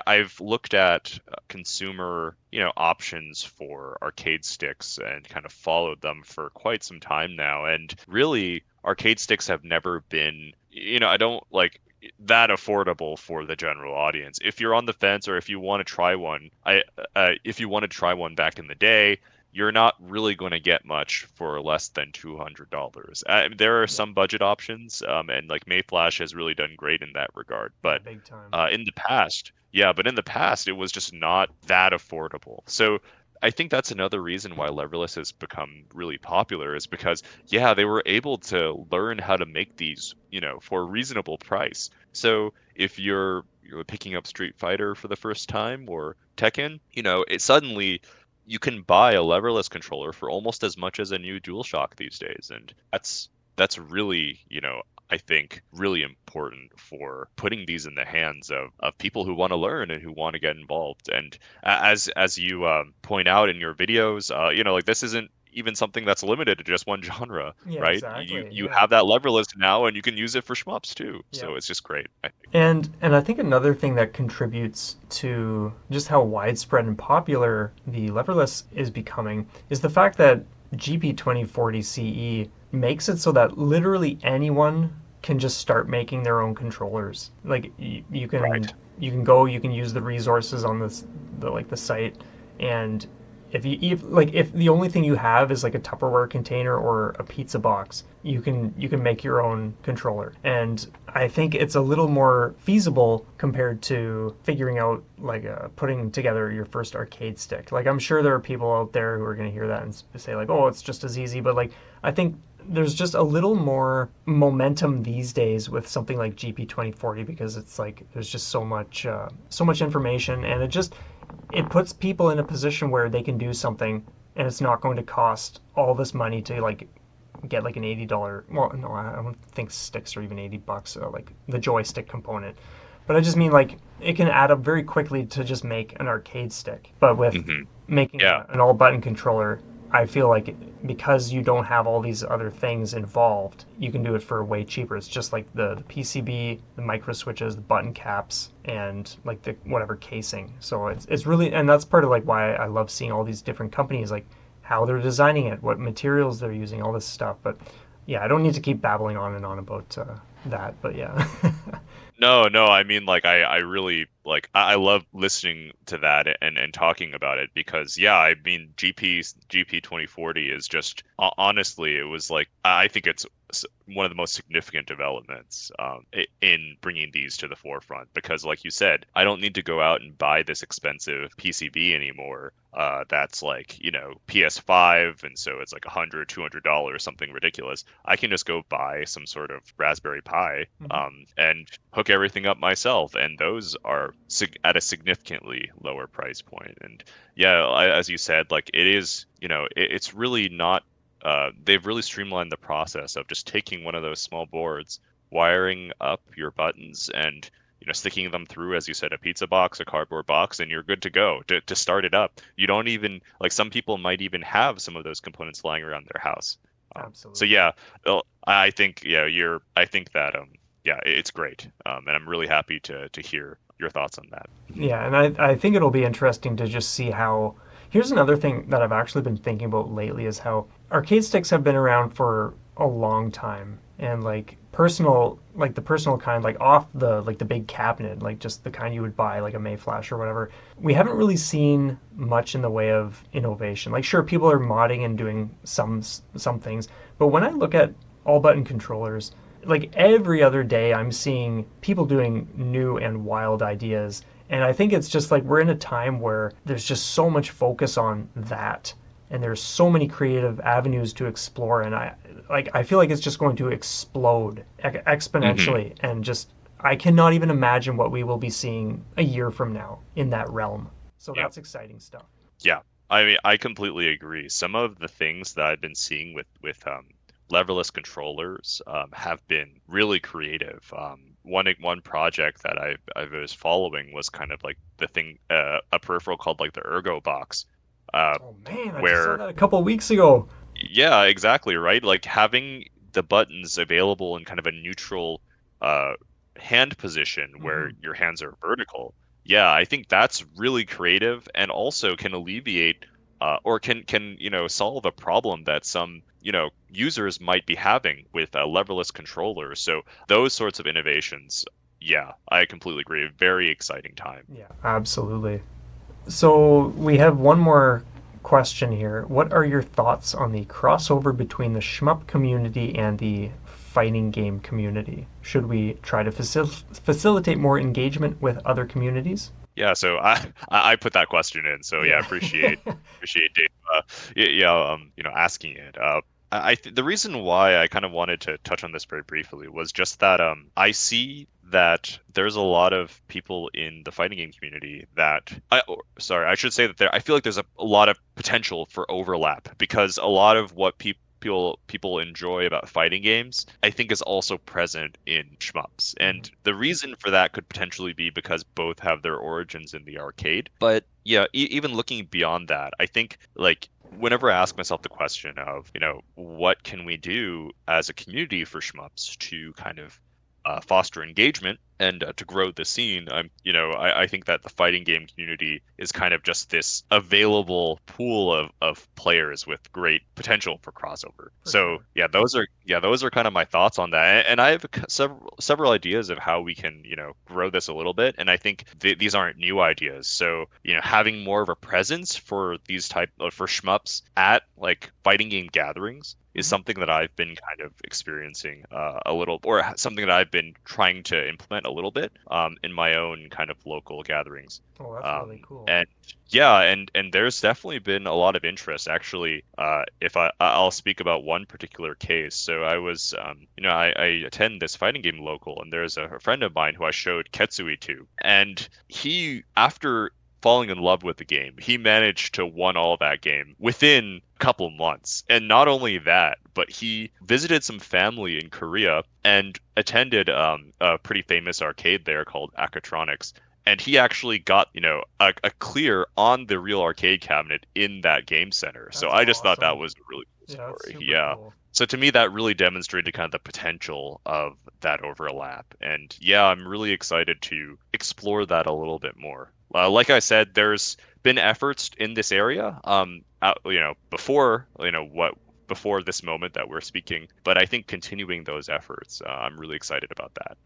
I've looked at consumer, options for arcade sticks and kind of followed them for quite some time now. And really, arcade sticks have never been, I don't like that affordable for the general audience. If you're on the fence or if you want to try one, if you want to try one back in the day, you're not really going to get much for less than $200. There are Yeah. some budget options, and like Mayflash has really done great in that regard. Yeah, But big time. in the past, yeah, but in the past, it was just not that affordable. So I think that's another reason why leverless has become really popular is because, yeah, they were able to learn how to make these, for a reasonable price. So if you're picking up Street Fighter for the first time or Tekken, it suddenly you can buy a leverless controller for almost as much as a new DualShock these days, and that's really, I think really important for putting these in the hands of people who want to learn and who want to get involved. And as you point out in your videos, like this isn't even something that's limited to just one genre, Yeah, right? You exactly. you Yeah. have that leverless now, and you can use it for shmups too. Yeah. So it's just great, I think. And I think another thing that contributes to just how widespread and popular the leverless is becoming is the fact that GP 2040 CE makes it so that literally anyone can just start making their own controllers. Like you can Right. you can use the resources on the site, and if the only thing you have is like a Tupperware container or a pizza box, you can make your own controller. And I think it's a little more feasible compared to figuring out like putting together your first arcade stick. Like I'm sure there are people out there who are going to hear that and say like, "Oh, it's just as easy." But like I think there's just a little more momentum these days with something like GP 2040 because it's like there's just so much information and it puts people in a position where they can do something and it's not going to cost all this money to like get like an $80. Well, no, I don't think sticks are even $80, like the joystick component. But I just mean like it can add up very quickly to just make an arcade stick. But with Hmm. making Yeah. an all button controller, I feel like because you don't have all these other things involved, you can do it for way cheaper. It's just like the PCB, the micro switches, the button caps, and like the whatever casing. So it's really, and that's part of like why I love seeing all these different companies, like how they're designing it, what materials they're using, all this stuff. But yeah, I don't need to keep babbling on and on about that. But yeah. No, no, I mean like I really like I love listening to that and talking about it because yeah, I mean GP 2040 is just honestly it was like I think it's one of the most significant developments in bringing these to the forefront. Because, like you said, I don't need to go out and buy this expensive PCB anymore. That's like, PS5, and so it's like $100, $200, something ridiculous. I can just go buy some sort of Raspberry Pi, Mhm. and hook everything up myself, and those are at a significantly lower price point. And yeah, as you said, like it is, it's really not. They've really streamlined the process of just taking one of those small boards, wiring up your buttons, and sticking them through, as you said, a pizza box, a cardboard box, and you're good to go to start it up. You don't even like some people might even have some of those components lying around their house. So Absolutely. yeah, I think I think that yeah, it's great, and I'm really happy to hear your thoughts on that. Mhm. Yeah, and I think it'll be interesting to just see how. Here's another thing that I've actually been thinking about lately is how arcade sticks have been around for a long time, and like personal, like the personal kind, like off the big cabinet, like just the kind you would buy, like a Mayflash or whatever. We haven't really seen much in the way of innovation. Like, sure, people are modding and doing some things, but when I look at all button controllers, like every other day I'm seeing people doing new and wild ideas. And I think it's just like we're in a time where there's just so much focus on that, and there's so many creative avenues to explore, and I feel like it's just going to explode Hmm. exponentially, and just I cannot even imagine what we will be seeing a year from now in that realm. So Yeah. that's exciting stuff. Yeah, I mean, I completely agree. Some of the things that I've been seeing with leverless controllers have been really creative. One project that I was following was kind of like the thing, a peripheral called like the Ergo Box, uh, Oh man, I just saw where that a couple weeks ago. yeah, exactly right. Like having the buttons available in kind of a neutral uh, hand position where Hmm. your hands are vertical. Yeah, I think that's really creative and also can alleviate or can solve a problem that some users might be having with a leverless controller. So those sorts of innovations, yeah, I completely agree. Very exciting time. Yeah, absolutely. So we have one more question here. What are your thoughts on the crossover between the shmup community and the fighting game community? Should we try to facilitate more engagement with other communities? Yeah, so I put that question in. So yeah, Yeah. appreciate Dave, asking it. The reason why I kind of wanted to touch on this very briefly was just that I see that there's a lot of people in the fighting game community sorry, I should say that I feel like there's a lot of potential for overlap because a lot of what people enjoy about fighting games, I think is also present in shmups. Mhm. And the reason for that could potentially be because both have their origins in the arcade. But yeah, even looking beyond that, I think like whenever I ask myself the question of, what can we do as a community for shmups to kind of foster engagement and to grow the scene, I think that the fighting game community is kind of just this available pool of players with great potential for crossover. For So sure. those are kind of my thoughts on that, and I have several ideas of how we can grow this a little bit. And I think these aren't new ideas. So having more of a presence for these type for shmups at like fighting game gatherings is Mhm. something that I've been kind of experiencing a little, or something that I've been trying to implement a little bit in my own kind of local gatherings. Oh, that's really cool. And yeah, and there's definitely been a lot of interest. Actually, if I'll speak about one particular case. So I was, I attend this fighting game local, and there's a friend of mine who I showed Ketsui to, and he after falling in love with the game, he managed to won all that game within a couple months. And not only that, but he visited some family in Korea and attended a pretty famous arcade there called Akatronics. And he actually got, a clear on the real arcade cabinet in that game center. So That's I just thought that awesome. was a really cool Yeah, that's story. super Yeah. cool. So to me, that really demonstrated kind of the potential of that overlap. And yeah, I'm really excited to explore that a little bit more. Like I said, there's been efforts in this area, before this moment that we're speaking. But I think continuing those efforts, I'm really excited about that.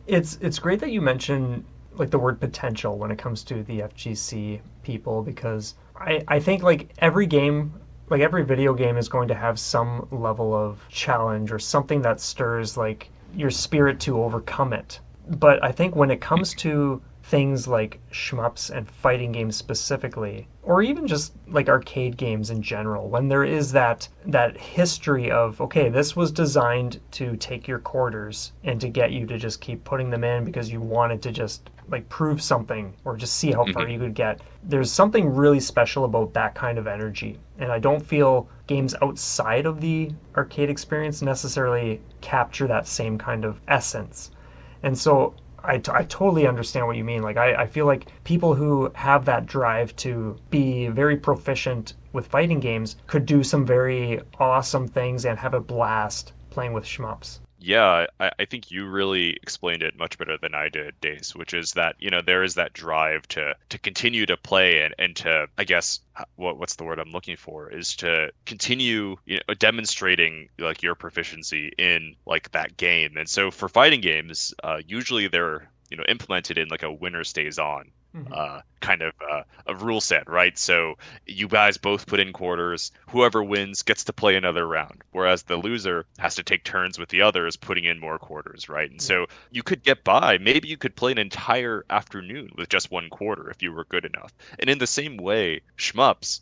It's great that you mention like the word potential when it comes to the FGC people because I think like every game like every video game is going to have some level of challenge or something that stirs like your spirit to overcome it. But I think when it comes to things like shmups and fighting games specifically, or even just like arcade games in general, when there is that history of okay, this was designed to take your quarters and to get you to just keep putting them in because you wanted to just like prove something or just see how far Hmm. you could get. There's something really special about that kind of energy. And I don't feel games outside of the arcade experience necessarily capture that same kind of essence. And so I totally understand what you mean. Like, I feel like people who have that drive to be very proficient with fighting games could do some very awesome things and have a blast playing with shmups. Yeah, I think you really explained it much better than I did, Dace, which is that, there is that drive to continue to play and to, I guess, what's the word I'm looking for, is to continue, demonstrating like your proficiency in like that game. And so for fighting games, usually they're, implemented in like a winner stays on Hmm. kind of a rule set, right? So you guys both put in quarters. Whoever wins gets to play another round, whereas the loser has to take turns with the others putting in more quarters, right? And Yeah. so you could get by. Maybe you could play an entire afternoon with just one quarter if you were good enough. And in the same way, shmups,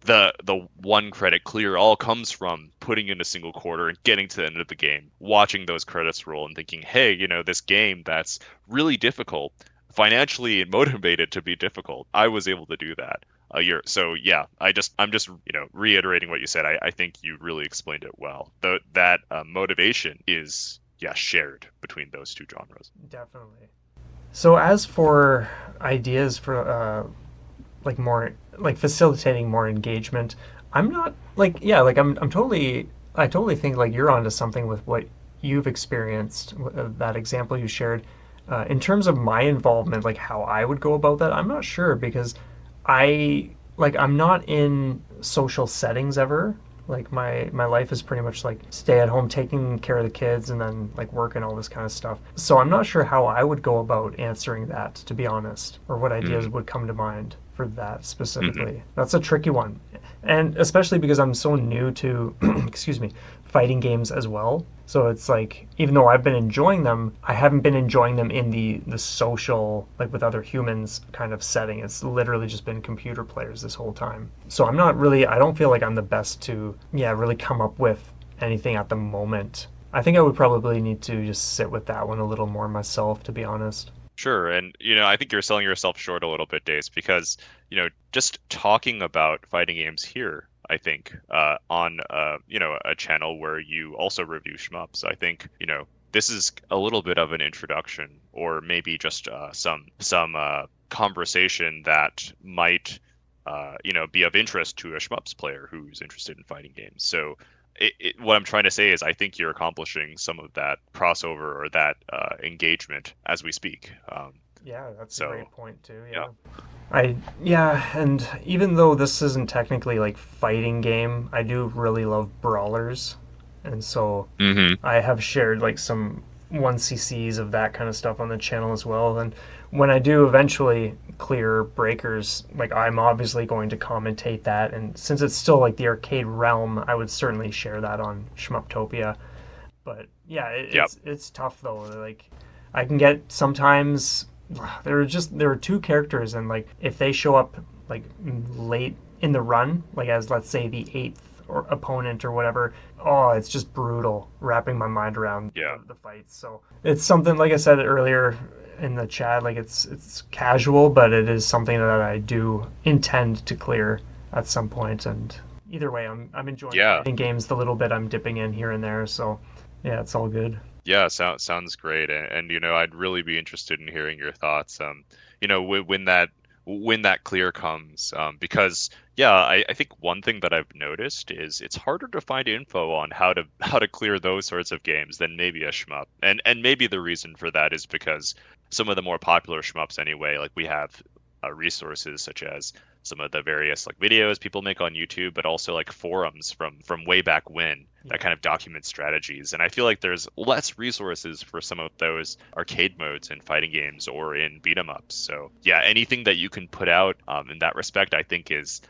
the one credit clear all comes from putting in a single quarter and getting to the end of the game, watching those credits roll and thinking, hey, this game that's really difficult, financially motivated to be difficult. I was able to do that a year. So yeah, I'm just reiterating what you said. I think you really explained it well. That motivation is yeah shared between those two genres. Definitely. So as for ideas for like more like facilitating more engagement, I'm not like yeah, like I'm totally I totally think like you're onto something with what you've experienced, that example you shared. In terms of my involvement, like how I would go about that, I'm not sure because I'm not in social settings ever. Like my life is pretty much like stay at home taking care of the kids and then like work and all this kind of stuff. So I'm not sure how I would go about answering that, to be honest, or what ideas Mm-hmm. would come to mind for that Mm-hmm. specifically. That's a tricky one. And especially because I'm so new to excuse me, fighting games as well. So it's like even though I've been enjoying them, I haven't been enjoying them in the social like with other humans kind of setting. It's literally just been computer players this whole time. So I don't feel like I'm the best to yeah, really come up with anything at the moment. I think I would probably need to just sit with that one a little more myself, to be honest. Sure, and I think you're selling yourself short a little bit, Dace, because just talking about fighting games here, I think on a channel where you also review shmups, I think this is a little bit of an introduction, or maybe just some conversation that might be of interest to a shmups player who's interested in fighting games. So what I'm trying to say is I think you're accomplishing some of that crossover or that engagement as we speak. Yeah, that's a So great point too. yeah. Yeah. Yeah, and even though this isn't technically like fighting game, I do really love brawlers. And so Hmm. I have shared like some 1cc's of that kind of stuff on the channel as well. And when I do eventually clear breakers, like I'm obviously going to commentate that. And since it's still like the arcade realm, I would certainly share that on Shmuptopia. But yeah, Yep. it's tough though. Like I can get sometimes there are two characters and like if they show up like late in the run, like as let's say the eighth or opponent or whatever, oh, it's just brutal wrapping my mind around Yeah. the fights. So it's something like I said earlier in the chat, like it's casual, but it is something that I do intend to clear at some point. And either way, I'm enjoying Yeah. fighting games the little bit I'm dipping in here and there. So yeah, it's all good. Yeah, sounds great, and I'd really be interested in hearing your thoughts. When that clear comes, because yeah, I think one thing that I've noticed is it's harder to find info on how to clear those sorts of games than maybe a shmup, and maybe the reason for that is because some of the more popular shmups anyway, like we have. resources such as some of the various like videos people make on YouTube, but also like forums from way back when Yeah. that kind of document strategies. And I feel like there's less resources for some of those arcade modes in fighting games or in beat 'em ups. So yeah, anything that you can put out in that respect, I think is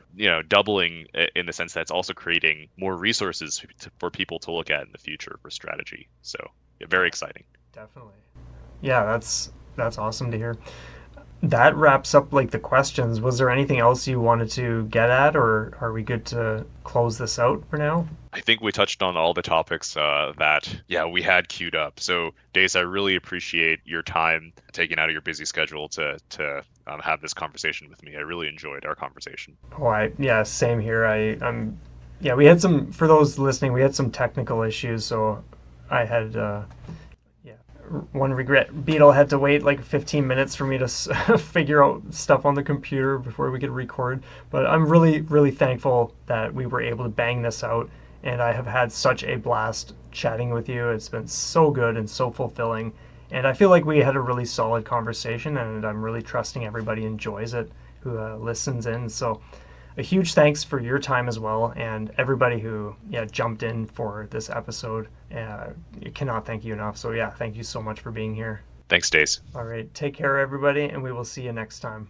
doubling in the sense that it's also creating more resources for people to look at in the future for strategy. So yeah, very exciting. Definitely. Yeah, that's awesome to hear. That wraps up like the questions. Was there anything else you wanted to get at, or are we good to close this out for now? I think we touched on all the topics that yeah we had queued up. So Dace, I really appreciate your time taking out of your busy schedule to have this conversation with me. I really enjoyed our conversation. Oh, yeah, same here. I'm yeah, we had some for those listening. We had some technical issues, so I had yeah, one regret. Beetle had to wait like 15 minutes for me to figure out stuff on the computer before we could record. But I'm really, really thankful that we were able to bang this out. And I have had such a blast chatting with you. It's been so good and so fulfilling. And I feel like we had a really solid conversation, and I'm really trusting everybody enjoys it who listens in. So a huge thanks for your time as well, and everybody who jumped in for this episode. You cannot thank you enough. So yeah, thank you so much for being here. Thanks, Dace. All right, take care, everybody, and we will see you next time.